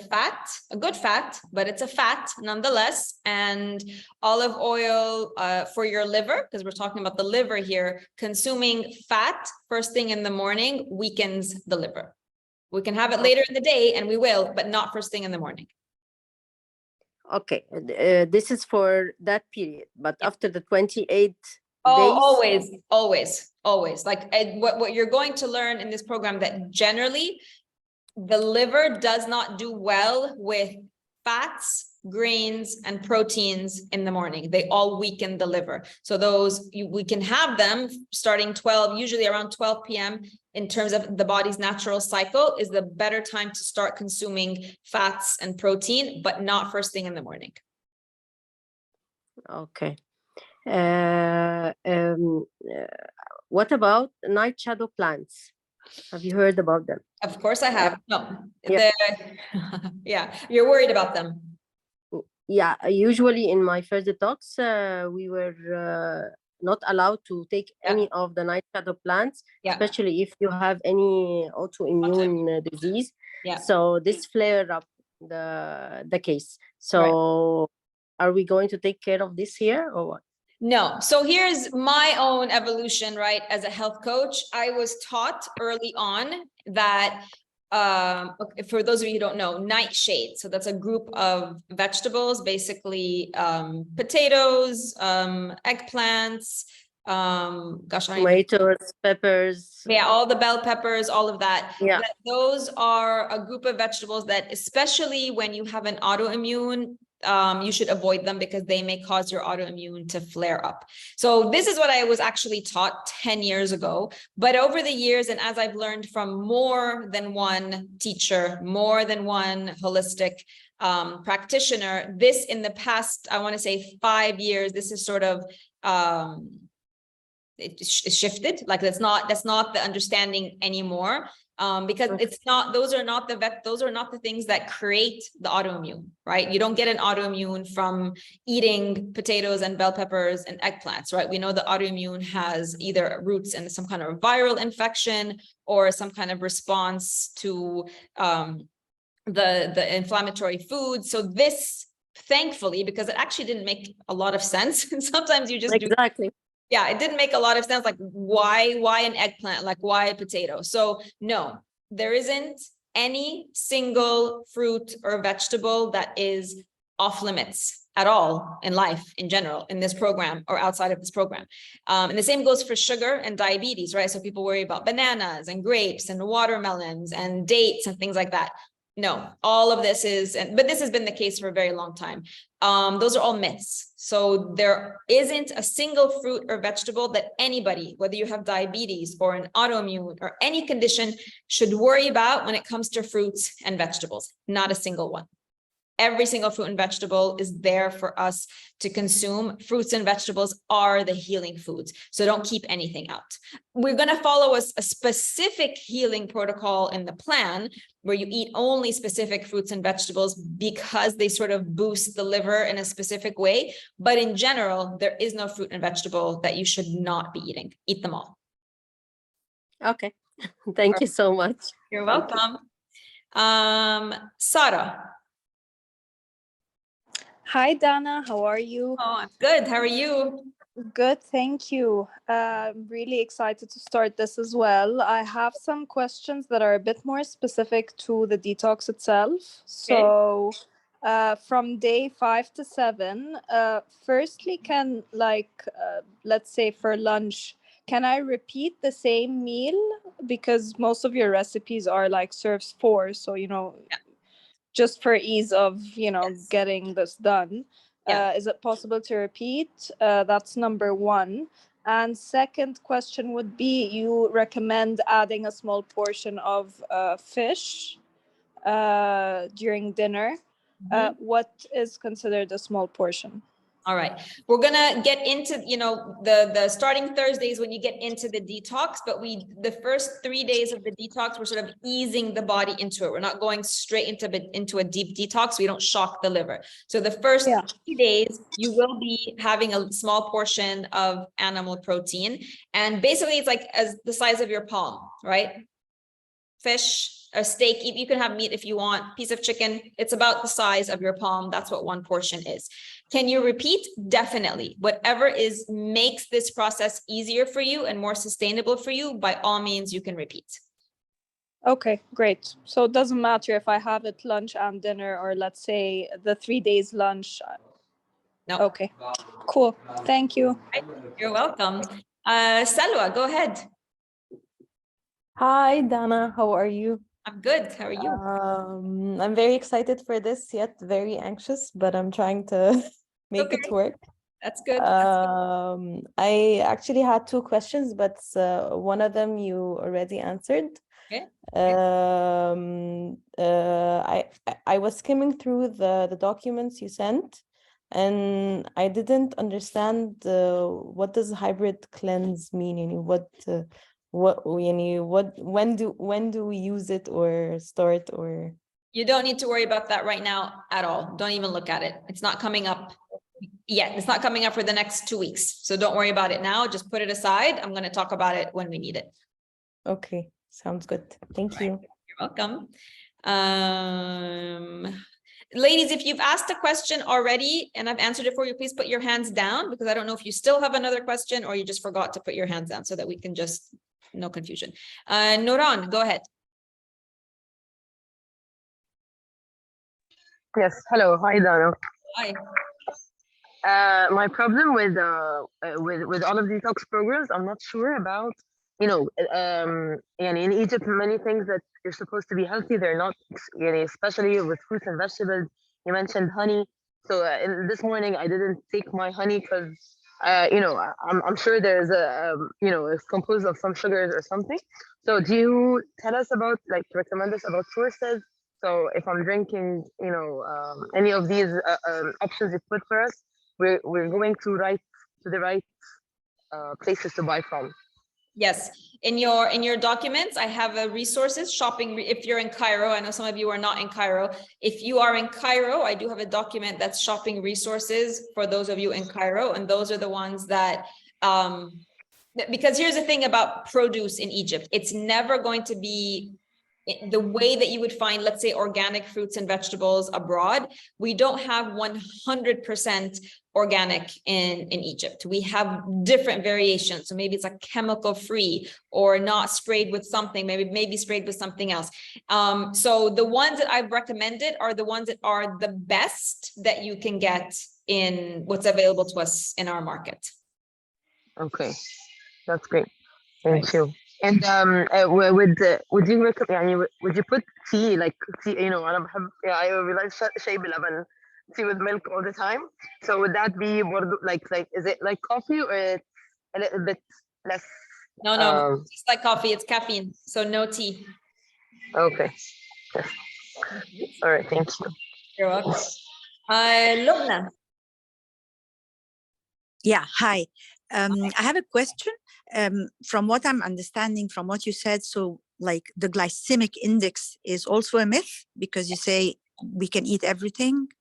good fat, but it's a fat nonetheless. And olive oil for your liver, because we're talking about the liver here, consuming fat first thing in the morning weakens the liver. We can have it later in the day and we will, but not first thing in the morning. Okay, this is for that period, but after the 28 days. Always. Like what you're going to learn in this program, that generally the liver does not do well with fats grains, and proteins in the morning. They all weaken the liver. So those, we can have them starting 12, usually around 12 p.m. in terms of the body's natural cycle is the better time to start consuming fats and protein, but not first thing in the morning. Okay. What about night shadow plants? Have you heard about them? Of course I have. No, Yeah. yeah, you're worried about them. Yeah, usually in my first detox, we were not allowed to take Yeah. any of the night shadow plants, Yeah. especially if you have any autoimmune disease. Yeah. So this flare up the case. So are we going to take care of this here or what? No. So here's my own evolution, right? As a health coach, I was taught early on that, okay, for those of you who don't know, nightshade. So that's a group of vegetables, basically potatoes, eggplants, gosh, I don't even- Tomatoes, peppers. yeah, all the bell peppers, all of that. Yeah. Those are a group of vegetables that, especially when you have an autoimmune, you should avoid them because they may cause your autoimmune to flare up. So this is what I was actually taught 10 years ago. But over the years, and as I've learned from more than one teacher, more than one holistic practitioner, this in the past, I want to say 5 years, this is sort of it shifted. Like that's not the understanding anymore. Because it's not, those are not the things that create the autoimmune, right? You don't get an autoimmune from eating potatoes and bell peppers and eggplants, right? We know the autoimmune has either roots in some kind of viral infection or some kind of response to the inflammatory foods. So this, thankfully, because it actually didn't make a lot of sense. Sometimes you just Exactly. Yeah, it didn't make a lot of sense. Like, why an eggplant? Like, why a potato? So no, there isn't any single fruit or vegetable that is off limits at all in life in general, in this program or outside of this program. And the same goes for sugar and diabetes, right? So people worry about bananas and grapes and watermelons and dates and things like that. No, all of this is, but this has been the case for a very long time. Those are all myths. So there isn't a single fruit or vegetable that anybody, whether you have diabetes or an autoimmune or any condition, should worry about when it comes to fruits and vegetables. Not a single one. Every single fruit and vegetable is there for us to consume. Fruits and vegetables are the healing foods. So don't keep anything out. We're going to follow a specific healing protocol in the plan where you eat only specific fruits and vegetables because they sort of boost the liver in a specific way. But in general, there is no fruit and vegetable that you should not be eating. Eat them all. Okay. Thank you so much. You're welcome. Sarah. Hi, Dana. How are you? Oh, I'm good. How are you? Good, thank you. I'm really excited to start this as well. I have some questions that are a bit more specific to the detox itself. So, from day 5 to 7, firstly, can let's say for lunch, can I repeat the same meal? Because most of your recipes are like serves 4, so just for ease of getting this done. Is it possible to repeat? That's number 1. And second question would be, you recommend adding a small portion of fish during dinner. What is considered a small portion? All right, we're gonna get into the starting Thursdays when you get into the detox, but the first 3 days of the detox, we're sort of easing the body into it. We're not going straight into a deep detox. We don't shock the liver. So the first 3 days, you will be having a small portion of animal protein, and basically it's like as the size of your palm, right? Fish, a steak, you can have meat if you want, piece of chicken, it's about the size of your palm. That's what 1 portion is. Can you repeat? Definitely. Whatever makes this process easier for you and more sustainable for you, by all means, you can repeat. Okay, great. So it doesn't matter if I have it lunch and dinner, or let's say the 3 days lunch. No. Okay, cool. Thank you. You're welcome. Salwa, go ahead. Hi, Dana. How are you? I'm good. How are you? I'm very excited for this, yet very anxious, but I'm trying to make it Okay. work. That's good. That's good. I actually had two questions, but one of them you already answered. Okay. I was skimming through the documents you sent, and I didn't understand what does hybrid cleanse mean, and when do we use it or start or? You don't need to worry about that right now at all. Don't even look at it. It's not coming up yet. It's not coming up for the next 2 weeks. So don't worry about it now. Just put it aside. I'm going to talk about it when we need it. Okay, sounds good. Thank you. You're welcome. Ladies, if you've asked a question already and I've answered it for you, please put your hands down, because I don't know if you still have another question or you just forgot to put your hands down, so that we can just, no confusion. Nuran, go ahead. Yes, hello, hi Dana. Hi. My problem with all of detox programs, I'm not sure about, and in Egypt, many things that you're supposed to be healthy, they're not, especially with fruits and vegetables. You mentioned honey. So this morning I didn't take my honey because, I'm sure there's it's composed of some sugars or something. So do you tell us about, recommend us about sources? So if I'm drinking, any of these options you put for us, we're going to the right places to buy from. Yes, in your documents, I have a resources shopping. If you're in Cairo, I know some of you are not in Cairo. If you are in Cairo, I do have a document that's shopping resources for those of you in Cairo, and those are the ones that because here's the thing about produce in Egypt, it's never going to be the way that you would find, let's say, organic fruits and vegetables abroad. We don't have 100% organic in Egypt. We have different variations. So maybe it's like chemical free or not sprayed with something, maybe sprayed with something else. So the ones that I've recommended are the ones that are the best that you can get in what's available to us in our market. Okay, that's great. Thank you. And would you recommend? Would you put tea, tea? I realize شاي بلبن, tea with milk all the time. So would that be more is it like coffee, or it's a little bit less? No, just like coffee, it's caffeine, so no tea. Okay. Yes. All right. Thank you. You're welcome. Lubna. Yeah, hi. I have a question. From what I'm understanding from what you said, so the glycemic index is also a myth, because you say we can eat everything.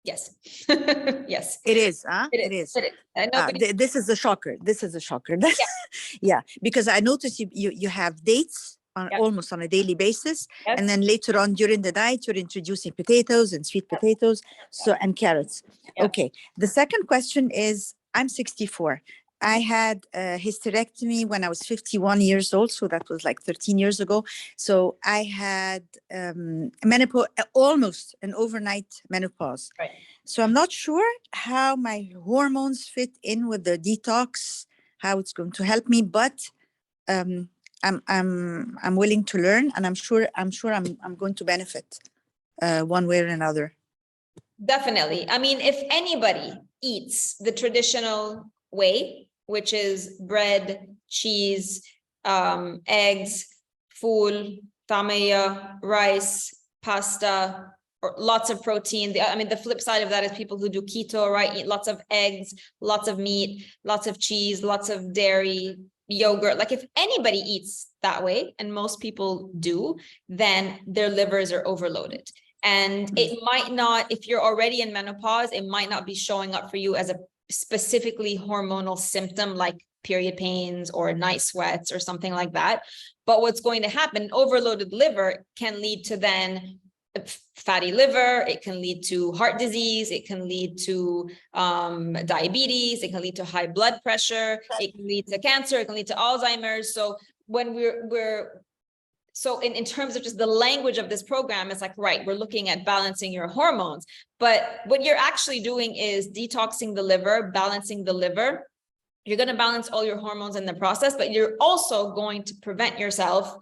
Yes. Yes. It is, huh? It is. This is a shocker. This is a shocker. Yeah, because I noticed you have dates almost on a daily basis. Yes. And then later on during the diet, you're introducing potatoes and sweet potatoes, and carrots. Yes. Okay. The second question is, I'm 64. I had a hysterectomy when I was 51 years old. So that was 13 years ago. So I had menopause, almost an overnight menopause. Right. So I'm not sure how my hormones fit in with the detox, how it's going to help me, but I'm willing to learn, and I'm sure I'm going to benefit one way or another. Definitely. I mean, if anybody eats the traditional way, which is bread, cheese, eggs, fool, tamaya, rice, pasta, or lots of protein. The flip side of that is people who do keto, right? Eat lots of eggs, lots of meat, lots of cheese, lots of dairy, yogurt. If anybody eats that way, and most people do, then their livers are overloaded. And it might not, if you're already in menopause, it might not be showing up for you as a specifically hormonal symptom like period pains or night sweats or something like that. But what's going to happen, overloaded liver can lead to then fatty liver, it can lead to heart disease, it can lead to diabetes, it can lead to high blood pressure, it can lead to cancer, it can lead to Alzheimer's. So when so in terms of just the language of this program, it's right, we're looking at balancing your hormones, but what you're actually doing is detoxing the liver, balancing the liver. You're going to balance all your hormones in the process, but you're also going to prevent yourself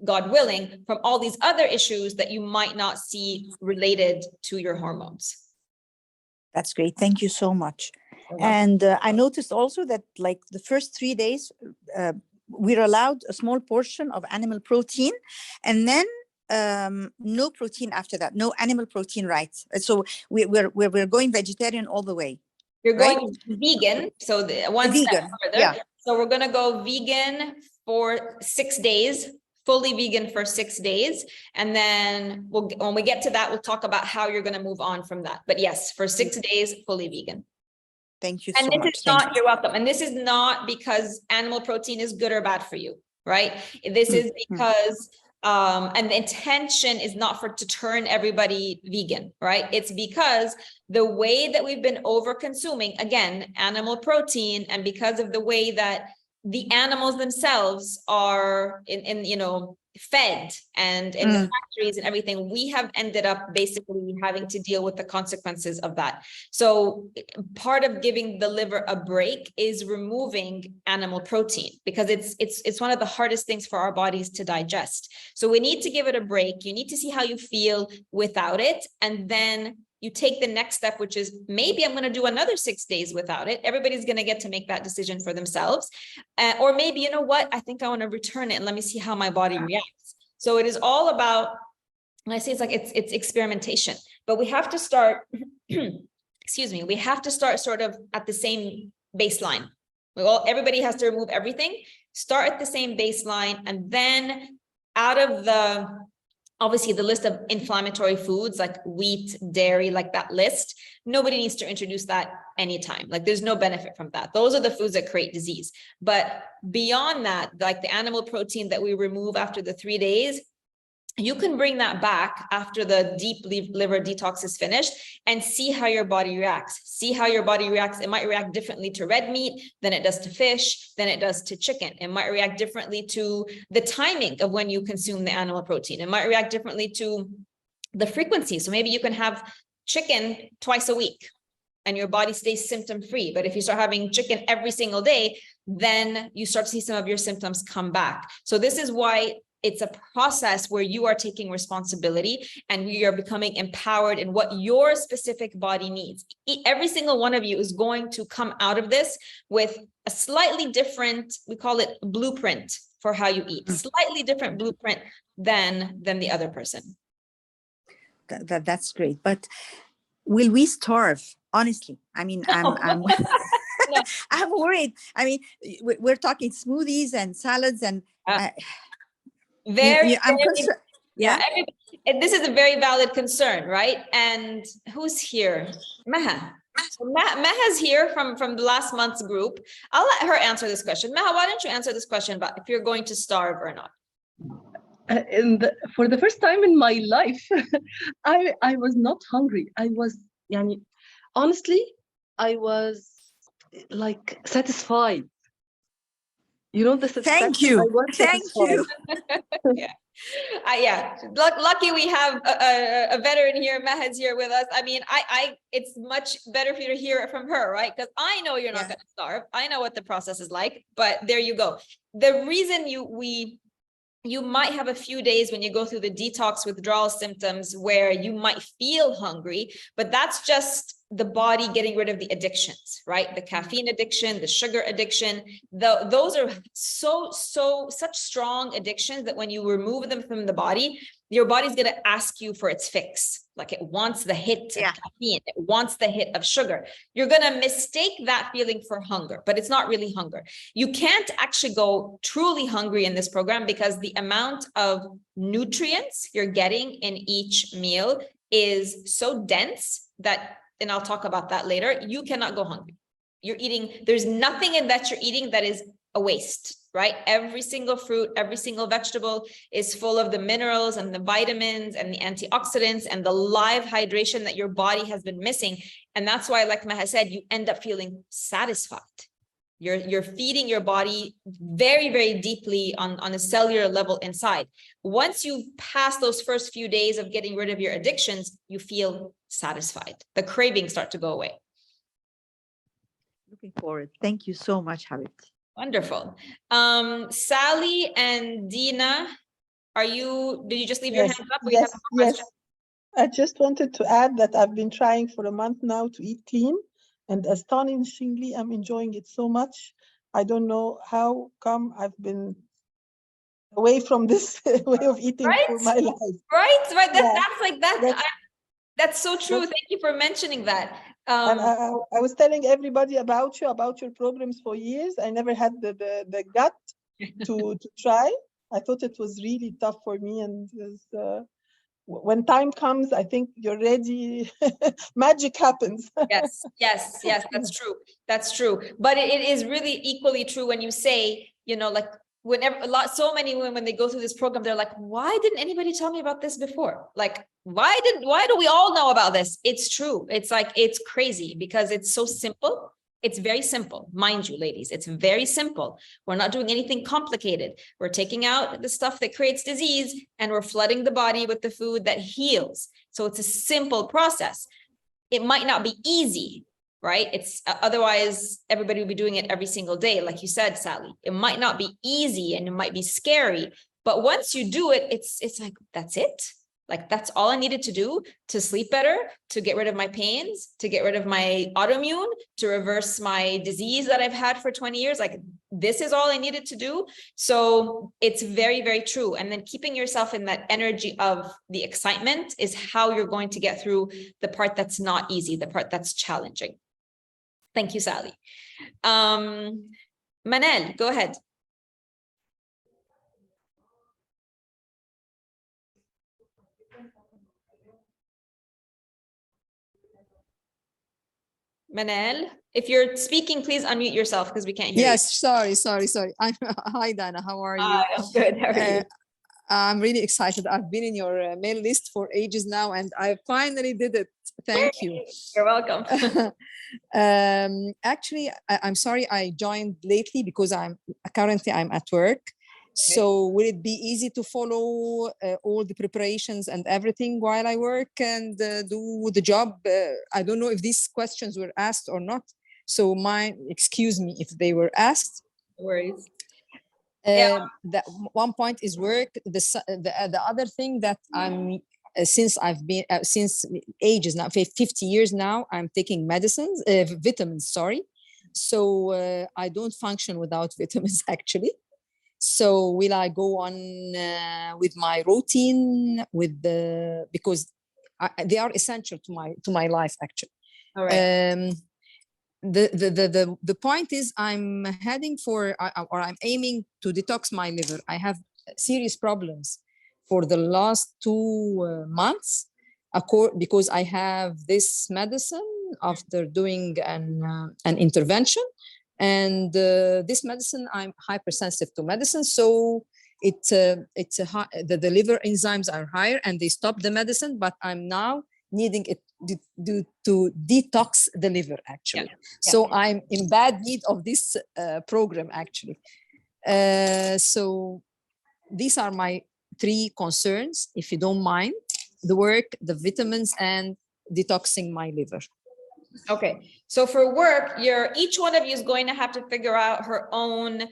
God willing, from all these other issues that you might not see related to your hormones. That's great. Thank you so much. You're welcome. And I noticed also that like the first 3 days, we're allowed a small portion of animal protein, and then no protein after that, no animal protein, right? So we're going vegetarian all the way. You're right? going vegan, so one step Vegan, further. yeah. So we're gonna go vegan for 6 days, fully vegan for 6 days. And then when we get to that, we'll talk about how you're gonna move on from that. But yes, for 6 days, fully vegan. Thank you And so this much. is Thank not, you're welcome. And this is not because animal protein is good or bad for you, right? This is because, and the intention is not to turn everybody vegan, right? It's because the way that we've been over consuming, again, animal protein, and because of the way that the animals themselves are fed and in the factories and everything, we have ended up basically having to deal with the consequences of that. So part of giving the liver a break is removing animal protein, because it's one of the hardest things for our bodies to digest. So we need to give it a break. You need to see how you feel without it, and then you take the next step, which is maybe I'm going to do another 6 days without it. Everybody's going to get to make that decision for themselves. Or maybe, you know what, I think I want to return it and let me see how my body reacts. So it is all about, and I say it's like, it's experimentation, but we have to start, excuse me, we have to start sort of at the same baseline. Everybody has to remove everything, start at the same baseline, and then out of obviously the list of inflammatory foods like wheat, dairy, like that list, nobody needs to introduce that anytime. Like there's no benefit from that. Those are the foods that create disease. But beyond that, like the animal protein that we remove after the 3 days, you can bring that back after the deep liver detox is finished and see how your body reacts. See how your body reacts. It might react differently to red meat than it does to fish, than it does to chicken. It might react differently to the timing of when you consume the animal protein. It might react differently to the frequency. So maybe you can have chicken twice a week and your body stays symptom-free. But if you start having chicken every single day, then you start to see some of your symptoms come back. So this is why it's a process where you are taking responsibility and you are becoming empowered in what your specific body needs. Every single one of you is going to come out of this with a slightly different, we call it blueprint for how you eat, slightly different blueprint than the other person. That's great. But will we starve? Honestly, I mean, I'm I'm worried. I mean, we're talking smoothies and salads and I'm concerned. Yeah. This is a very valid concern, right? And who's here? Meha. So Meha's here from the last month's group. I'll let her answer this question. Meha, why don't you answer this question about if you're going to starve or not? For the first time in my life, I was not hungry. I was, honestly, I was like satisfied. You know, the thank you. Thank you. Yeah. Lucky we have a veteran here. Meha's here with us. I mean, it's much better for you to hear it from her, right? Because I know you're not going to starve. I know what the process is like, but there you go. The reason you might have a few days when you go through the detox withdrawal symptoms where you might feel hungry, but that's just the body getting rid of the addictions, right? The caffeine addiction, the sugar addiction, those are such strong addictions that when you remove them from the body, your body's going to ask you for its fix. Like it wants the hit of caffeine, it wants the hit of sugar. You're going to mistake that feeling for hunger, but it's not really hunger. You can't actually go truly hungry in this program because the amount of nutrients you're getting in each meal is so dense that, and I'll talk about that later, you cannot go hungry. You're eating, there's nothing in that you're eating that is a waste, right? Every single fruit, every single vegetable is full of the minerals and the vitamins and the antioxidants and the live hydration that your body has been missing. And that's why, like Meha said, you end up feeling satisfied. You're feeding your body very, very deeply on a cellular level inside. Once you pass those first few days of getting rid of your addictions, you feel satisfied. The cravings start to go away. Looking forward. Thank you so much, Habib. Wonderful. Sally and Dina, did you just leave your Yes, hands up? Or you have yes, more yes. questions? I just wanted to add that I've been trying for a month now to eat clean, and astonishingly, I'm enjoying it so much. I don't know how come I've been away from this way of eating for my life. Right. Yeah, That's like that. That's so true. that's- Thank you for mentioning that. and I was telling everybody about your programs for years. I never had the gut to try. I thought it was really tough for me, and when time comes, I think you're ready. Magic happens. Yes, that's true. That's true. But it is really equally true when you say, like whenever so many women, when they go through this program, they're like, why didn't anybody tell me about this before? Like, why do we all know about this? It's true. It's like, it's crazy because it's so simple. It's very simple, mind you, ladies. It's very simple. We're not doing anything complicated. We're taking out the stuff that creates disease and we're flooding the body with the food that heals. So it's a simple process. It might not be easy, right? It's otherwise everybody would be doing it every single day. Like you said, Sally, it might not be easy and it might be scary, but once you do it, it's like, that's it. Like, that's all I needed to do to sleep better, to get rid of my pains, to get rid of my autoimmune, to reverse my disease that I've had for 20 years. Like, this is all I needed to do. So it's very, very true. And then keeping yourself in that energy of the excitement is how you're going to get through the part that's not easy, the part that's challenging. Thank you, Sally. Manel, go ahead. Manel, if you're speaking, please unmute yourself because we can't hear you. Yes, sorry. Hi, Dana. How are you? Hi, I'm good. How are you? I'm really excited. I've been in your mail list for ages now, and I finally did it. Thank you. You're welcome. Actually, I'm sorry I joined lately because I'm currently at work. So will it be easy to follow all the preparations and everything while I work and do the job? I don't know if these questions were asked or not. So excuse me if they were asked. No worries. That one point is work. The other thing that I'm since I've been since ages now, 50 years now, I'm taking medicines, vitamins. Sorry, so I don't function without vitamins actually. So will I go on with my routine because they are essential to my life actually. All right. The point is I'm heading for or I'm aiming to detox my liver. I have serious problems for the last 2 months because I have this medicine after doing an intervention. And this medicine, I'm hypersensitive to medicine, so the liver enzymes are higher, and they stop the medicine. But I'm now needing it to detox the liver, actually. So I'm in bad need of this program, actually. So these are my 3 concerns, if you don't mind: the work, the vitamins, and detoxing my liver. Okay, so for work, each one of you is going to have to figure out her own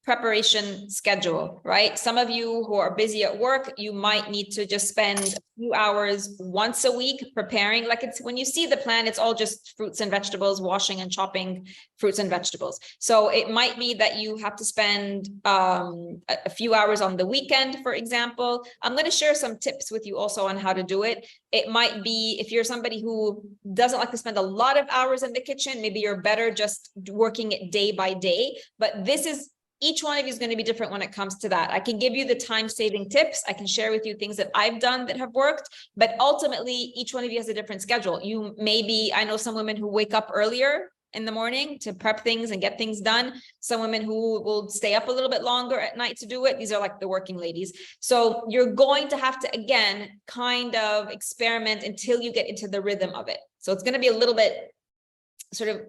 preparation schedule, right? Some of you who are busy at work, you might need to just spend a few hours once a week preparing. Like, it's when you see the plan, it's all just fruits and vegetables, washing and chopping fruits and vegetables. So it might be that you have to spend a few hours on the weekend, for example. I'm going to share some tips with you also on how to do it. It might be, if you're somebody who doesn't like to spend a lot of hours in the kitchen, maybe you're better just working it day by day. But each one of you is going to be different when it comes to that. I can give you the time-saving tips. I can share with you things that I've done that have worked, but ultimately each one of you has a different schedule. I know some women who wake up earlier in the morning to prep things and get things done. Some women who will stay up a little bit longer at night to do it. These are like the working ladies. So you're going to have to, again, kind of experiment until you get into the rhythm of it. So it's going to be a little bit sort of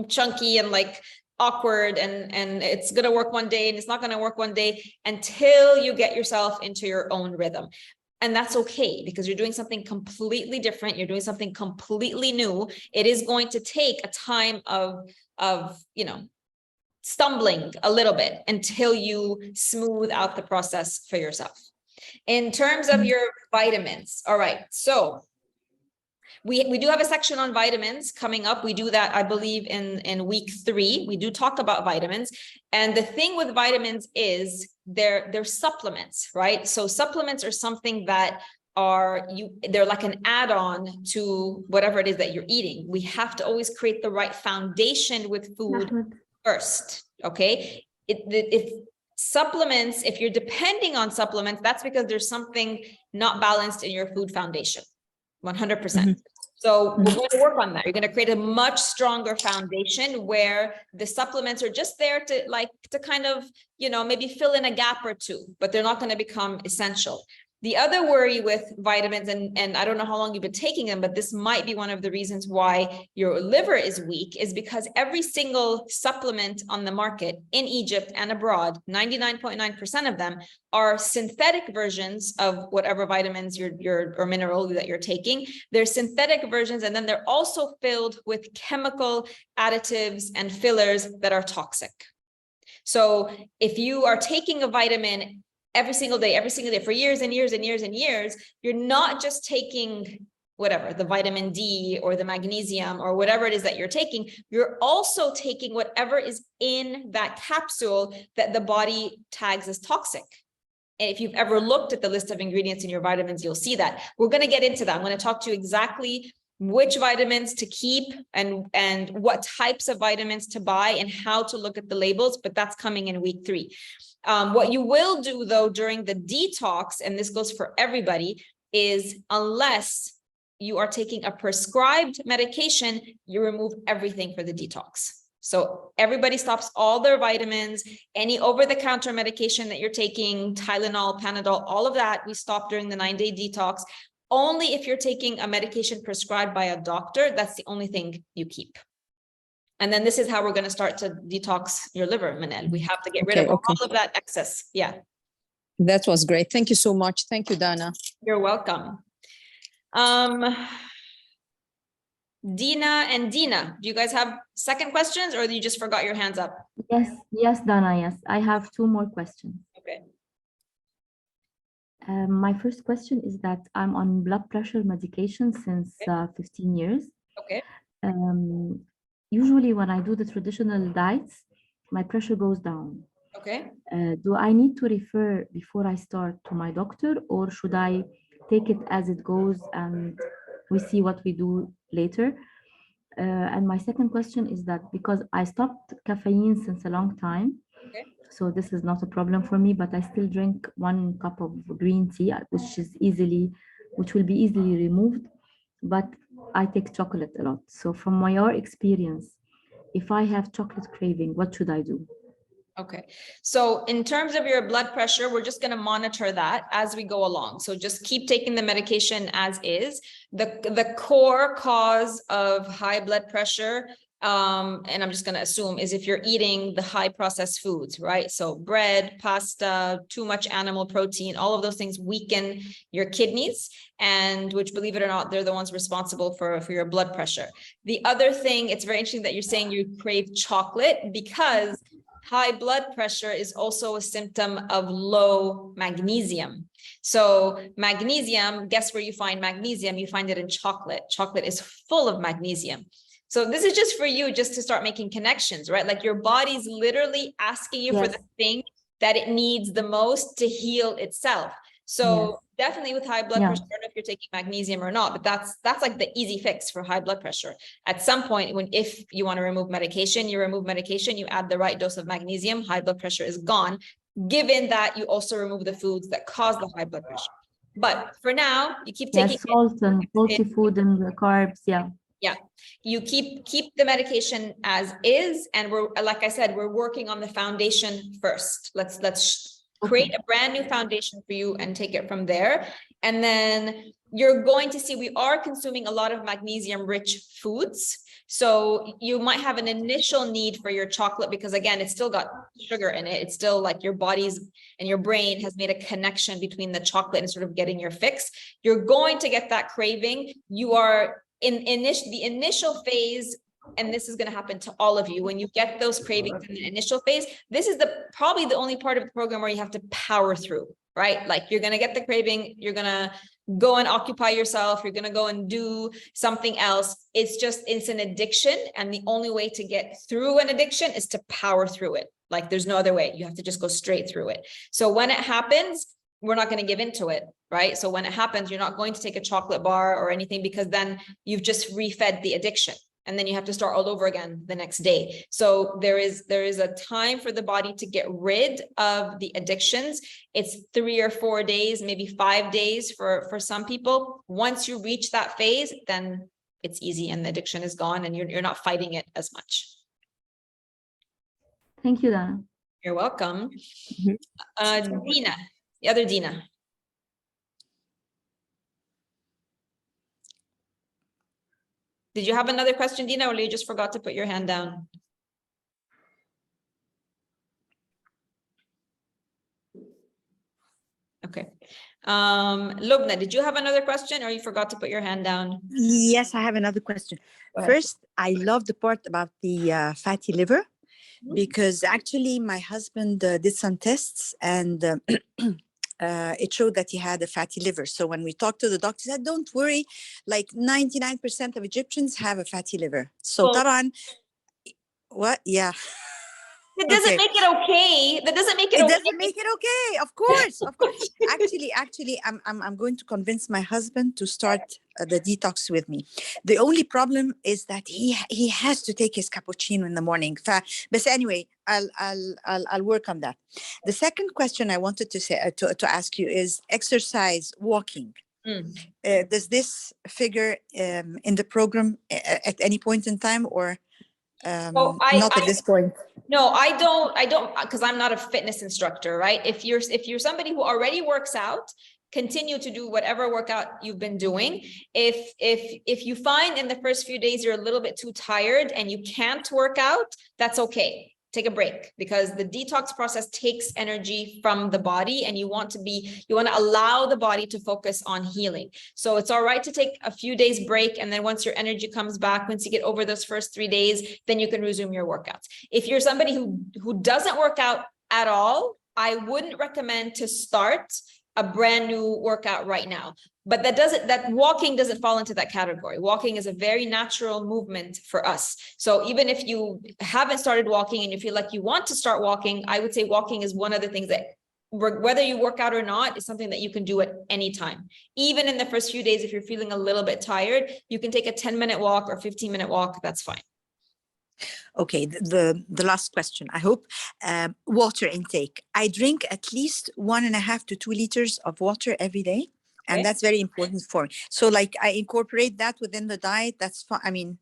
chunky and like awkward, and it's going to work one day and it's not going to work one day until you get yourself into your own rhythm. And that's okay, because you're doing something completely different. You're doing something completely new. It is going to take a time of stumbling a little bit until you smooth out the process for yourself. In terms of your vitamins, all right, so we do have a section on vitamins coming up. We do that, I believe, in week 3. We do talk about vitamins. And the thing with vitamins is they're supplements, right? So supplements are something that they're like an add-on to whatever it is that you're eating. We have to always create the right foundation with food first, okay? If supplements, if you're depending on supplements, that's because there's something not balanced in your food foundation, 100%. So we're going to work on that. You're going to create a much stronger foundation where the supplements are just there to kind of, maybe fill in a gap or two, but they're not going to become essential. The other worry with vitamins, and I don't know how long you've been taking them, but this might be one of the reasons why your liver is weak, is because every single supplement on the market in Egypt and abroad, 99.9% of them are synthetic versions of whatever vitamins or mineral that you're taking. They're synthetic versions, and then they're also filled with chemical additives and fillers that are toxic. So if you are taking a vitamin every single day for years and years and years and years, you're not just taking whatever, the vitamin D or the magnesium or whatever it is that you're taking, you're also taking whatever is in that capsule that the body tags as toxic. And if you've ever looked at the list of ingredients in your vitamins, you'll see that. We're going to get into that. I'm going to talk to you exactly which vitamins to keep and what types of vitamins to buy and how to look at the labels, but that's coming in week 3. What you will do though during the detox, and this goes for everybody, is unless you are taking a prescribed medication, you remove everything for the detox. So everybody stops all their vitamins, any over-the-counter medication that you're taking, Tylenol, Panadol, all of that, we stop during the 9-day detox. Only if you're taking a medication prescribed by a doctor, that's the only thing you keep. And then this is how we're going to start to detox your liver, Manal. We have to get rid of all of that excess. Yeah. That was great. Thank you so much. Thank you, Dana. You're welcome. Dina and Dina, do you guys have second questions or you just forgot your hands up? Yes, Dana, yes. I have 2 more questions. Okay. My first question is that I'm on blood pressure medication since 15 years. Okay. Usually when I do the traditional diets, my pressure goes down. Okay. Do I need to refer before I start to my doctor, or should I take it as it goes and we see what we do later? And my second question is that because I stopped caffeine since a long time, so this is not a problem for me, but I still drink 1 cup of green tea, which will be easily removed, but I take chocolate a lot. So from your experience, if I have chocolate craving, what should I do? Okay. So in terms of your blood pressure, we're just going to monitor that as we go along. So just keep taking the medication as is. The core cause of high blood pressure, and I'm just going to assume, is if you're eating the high processed foods, right? So bread, pasta, too much animal protein, all of those things weaken your kidneys, and which, believe it or not, they're the ones responsible for your blood pressure. The other thing, it's very interesting that you're saying you crave chocolate, because high blood pressure is also a symptom of low magnesium. So magnesium, guess where you find magnesium? You find it in chocolate. Chocolate is full of magnesium. So this is just for you, just to start making connections, right? Like your body's literally asking you for the thing that it needs the most to heal itself. So definitely with high blood pressure, I don't know if you're taking magnesium or not, but that's like the easy fix for high blood pressure. At some point, if you want to remove medication, you remove medication, you add the right dose of magnesium, high blood pressure is gone, given that you also remove the foods that cause the high blood pressure. But for now, you keep taking salt and salty food and the carbs, Yeah, you keep the medication as is, and we're, like I said, we're working on the foundation first. Let's create a brand new foundation for you and take it from there. And then you're going to see we are consuming a lot of magnesium-rich foods. So you might have an initial need for your chocolate because, again, it's still got sugar in it. It's still like your body's and your brain has made a connection between the chocolate and sort of getting your fix. You're going to get that craving. You are in the initial phase and this is going to happen to all of you when you get those cravings in the initial phase. This is probably the only part of the program where you have to power through, right? Like you're going to get the craving, you're going to go and occupy yourself, you're going to go and do something else. It's an addiction, and the only way to get through an addiction is to power through it. Like there's no other way. You have to just go straight through it. So when it happens, we're not going to give into it, right? So when it happens, you're not going to take a chocolate bar or anything, because then you've just refed the addiction, and then you have to start all over again the next day. So there is a time for the body to get rid of the addictions. It's 3 or 4 days, maybe 5 days for some people. Once you reach that phase, then it's easy and the addiction is gone, and you're not fighting it as much. Thank you, Dana. You're welcome. Dina, the other Dina. Did you have another question, Dina, or you just forgot to put your hand down? Okay. Lubna, did you have another question, or you forgot to put your hand down? Yes, I have another question. First, I love the part about the fatty liver, because actually my husband did some tests, and it showed that he had a fatty liver. So when we talked to the doctor, he said, don't worry, like 99% of Egyptians have a fatty liver. So Taran, what? Yeah. It doesn't make it okay. That doesn't make it okay. It doesn't make it okay. Of course, of course. Actually, I'm going to convince my husband to start the detox with me. The only problem is that he has to take his cappuccino in the morning. But anyway, I'll work on that. The second question I wanted to say to ask you is exercise, walking. Does this figure in the program at any point in time, or not at this point? No, I don't, because I'm not a fitness instructor, right? If you're somebody who already works out, continue to do whatever workout you've been doing. If you find in the first few days you're a little bit too tired and you can't work out, that's okay. Take a break, because the detox process takes energy from the body, and you want to allow the body to focus on healing. So it's all right to take a few days break, and then once your energy comes back, once you get over those first 3 days, then you can resume your workouts. If you're somebody who doesn't work out at all, I wouldn't recommend to start a brand new workout right now. But that walking doesn't fall into that category. Walking is a very natural movement for us. So even if you haven't started walking and you feel like you want to start walking, I would say walking is one of the things that, whether you work out or not, is something that you can do at any time. Even in the first few days, if you're feeling a little bit tired, you can take a 10-minute walk or 15-minute walk. That's fine. Okay, the last question, I hope. Water intake. I drink at least 1.5 to 2 liters of water every day. And that's very important for me. So like I incorporate that within the diet. That's fine. I mean,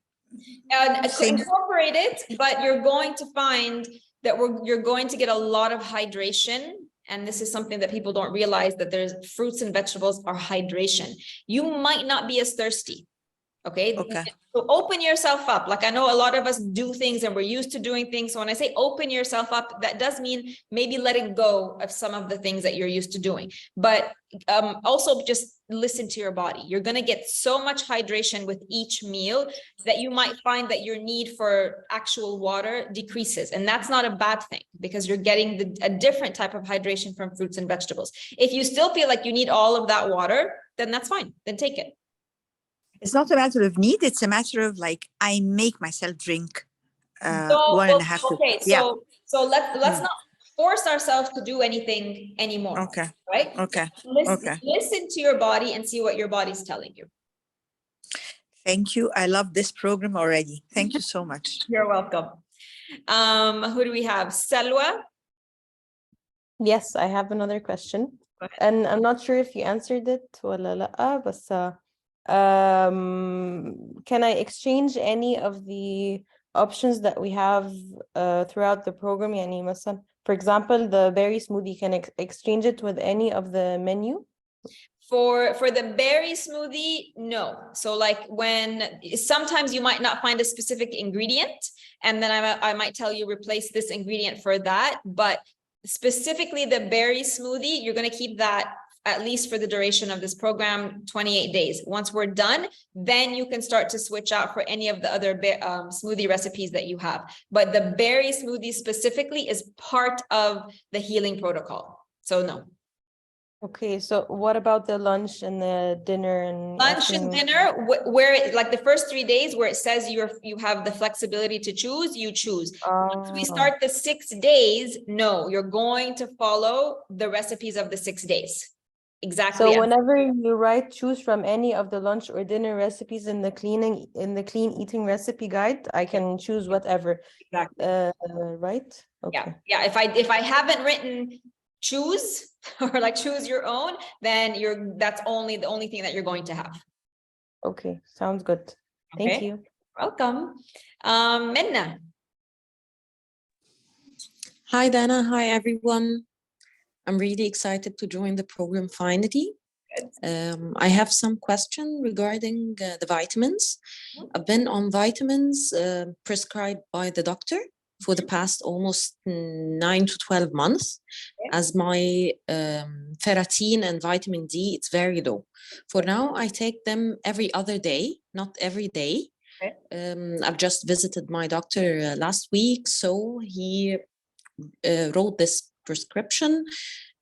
incorporate it, but you're going to find that you're going to get a lot of hydration. And this is something that people don't realize, that there's fruits and vegetables are hydration. You might not be as thirsty. Okay. So open yourself up. Like I know a lot of us do things and we're used to doing things. So when I say open yourself up, that does mean maybe letting go of some of the things that you're used to doing. But also just listen to your body. You're going to get so much hydration with each meal that you might find that your need for actual water decreases. And that's not a bad thing, because you're getting a different type of hydration from fruits and vegetables. If you still feel like you need all of that water, then that's fine. Then take it. It's not a matter of need. It's a matter of like, I make myself drink 1.5 okay, so let's not force ourselves to do anything anymore. Okay. Right? Okay. Listen to your body and see what your body's telling you. Thank you. I love this program already. Thank you so much. You're welcome. Who do we have? Salwa? Yes, I have another question. And I'm not sure if you answered it. But can I exchange any of the options that we have throughout the program? For example, the berry smoothie, can exchange it with any of the menu? For the berry smoothie, no. So like sometimes you might not find a specific ingredient, and then I might tell you replace this ingredient for that. But specifically the berry smoothie, you're going to keep that at least for the duration of this program, 28 days. Once we're done, then you can start to switch out for any of the other smoothie recipes that you have. But the berry smoothie specifically is part of the healing protocol. So no. Okay, so what about the lunch and the dinner and Lunch and dinner, where it, like the first 3 days where it says you have the flexibility to choose, you choose. Once we start the 6 days, no, you're going to follow the recipes of the 6 days. Exactly. So whenever you write choose from any of the lunch or dinner recipes in the clean eating recipe guide, I can choose whatever. Exactly. Right? Okay. Yeah. If I haven't written choose or like choose your own, then that's the only thing that you're going to have. Okay, sounds good. Thank you. Welcome. Minna. Hi Dana, hi everyone. I'm really excited to join the program finally. I have some question regarding the vitamins. I've been on vitamins prescribed by the doctor for the past almost 9 to 12 months, as my ferritin and vitamin D, it's very low. For now, I take them every other day, not every day. I've just visited my doctor last week, so he wrote this prescription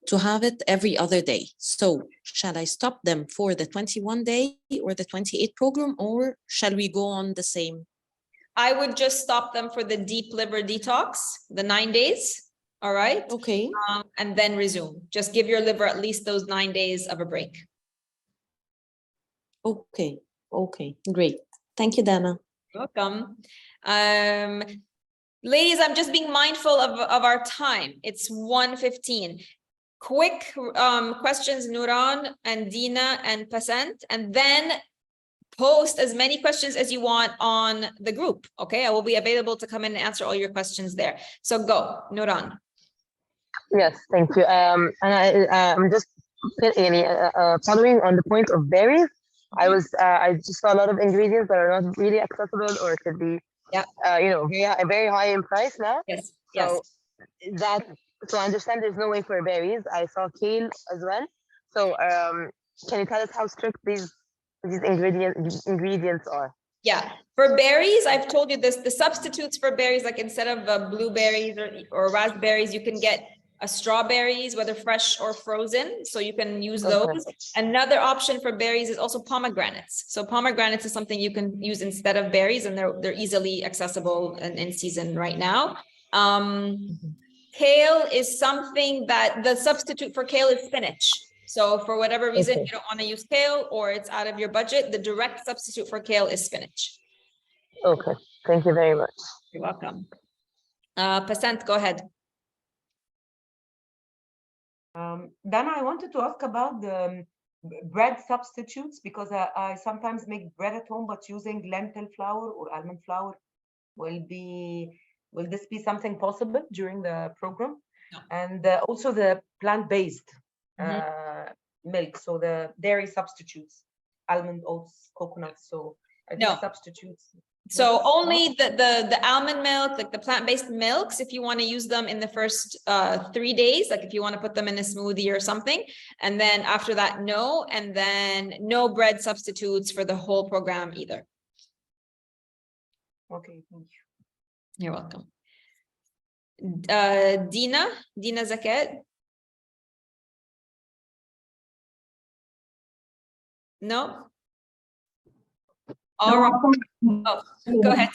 to have it every other day. So shall I stop them for the 21 day or the 28 program, or shall we go on the same? I would just stop them for the deep liver detox, the 9 days. All right. Okay. And then resume. Just give your liver at least those 9 days of a break. Okay. Okay. Great. Thank you, Dana. Welcome. Ladies, I'm just being mindful of our time. It's 1:15. Quick questions, Nuran and Dina and Pasant, and then post as many questions as you want on the group. Okay, I will be available to come in and answer all your questions there. So go, Nuran. Yes, thank you. And I'm just following on the point of berries. I just saw a lot of ingredients that are not really accessible, or it could be, very high in price now. Yes. So I understand there's no way for berries. I saw kale as well. So can you tell us how strict these ingredients are? Yeah, for berries, I've told you this, the substitutes for berries, like instead of blueberries or raspberries, you can get strawberries, whether fresh or frozen. So you can use those. Another option for berries is also pomegranates. So pomegranates is something you can use instead of berries, and they're easily accessible and in season right now. Kale is something that the substitute for kale is spinach. So for whatever reason, you don't want to use kale or it's out of your budget, the direct substitute for kale is spinach. Okay, thank you very much. You're welcome. Pasant, go ahead. Dana, I wanted to ask about the bread substitutes, because I sometimes make bread at home, but using lentil flour or almond flour. Will this be something possible during the program? No. And also the plant-based milk, so the dairy substitutes, almond, oats, coconuts. So are these substitutes? So only the almond milk, like the plant-based milks, if you want to use them in the first 3 days, like if you want to put them in a smoothie or something, and then after that, no, and then no bread substitutes for the whole program either. Okay, thank you. You're welcome. Dina Zaket. No. All right. Oh, go ahead.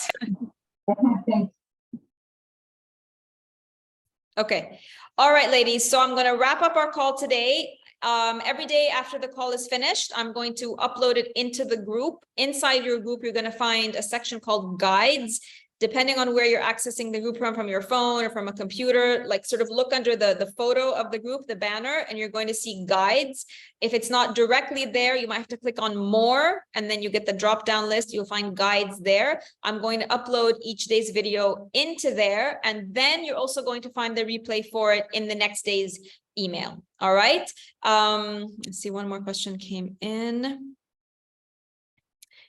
Okay. All right, ladies. So I'm going to wrap up our call today. Every day after the call is finished, I'm going to upload it into the group. Inside your group, you're going to find a section called guides. Depending on where you're accessing the group from your phone or from a computer, like sort of look under the photo of the group, the banner, and you're going to see guides. If it's not directly there, you might have to click on more, and then you get the drop-down list. You'll find guides there. I'm going to upload each day's video into there, and then you're also going to find the replay for it in the next day's email. All right. Let's see, one more question came in.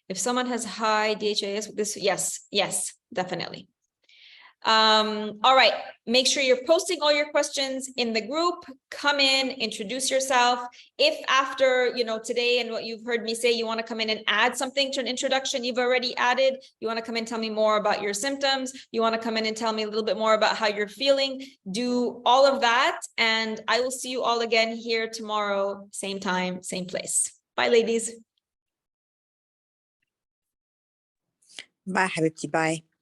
If someone has high DHAS, yes, definitely. All right, make sure you're posting all your questions in the group. Come in, introduce yourself. If after, today and what you've heard me say, you want to come in and add something to an introduction you've already added, you want to come and tell me more about your symptoms, you want to come in and tell me a little bit more about how you're feeling, do all of that. And I will see you all again here tomorrow, same time, same place. Bye, ladies. Bye, حبيبتي. Bye.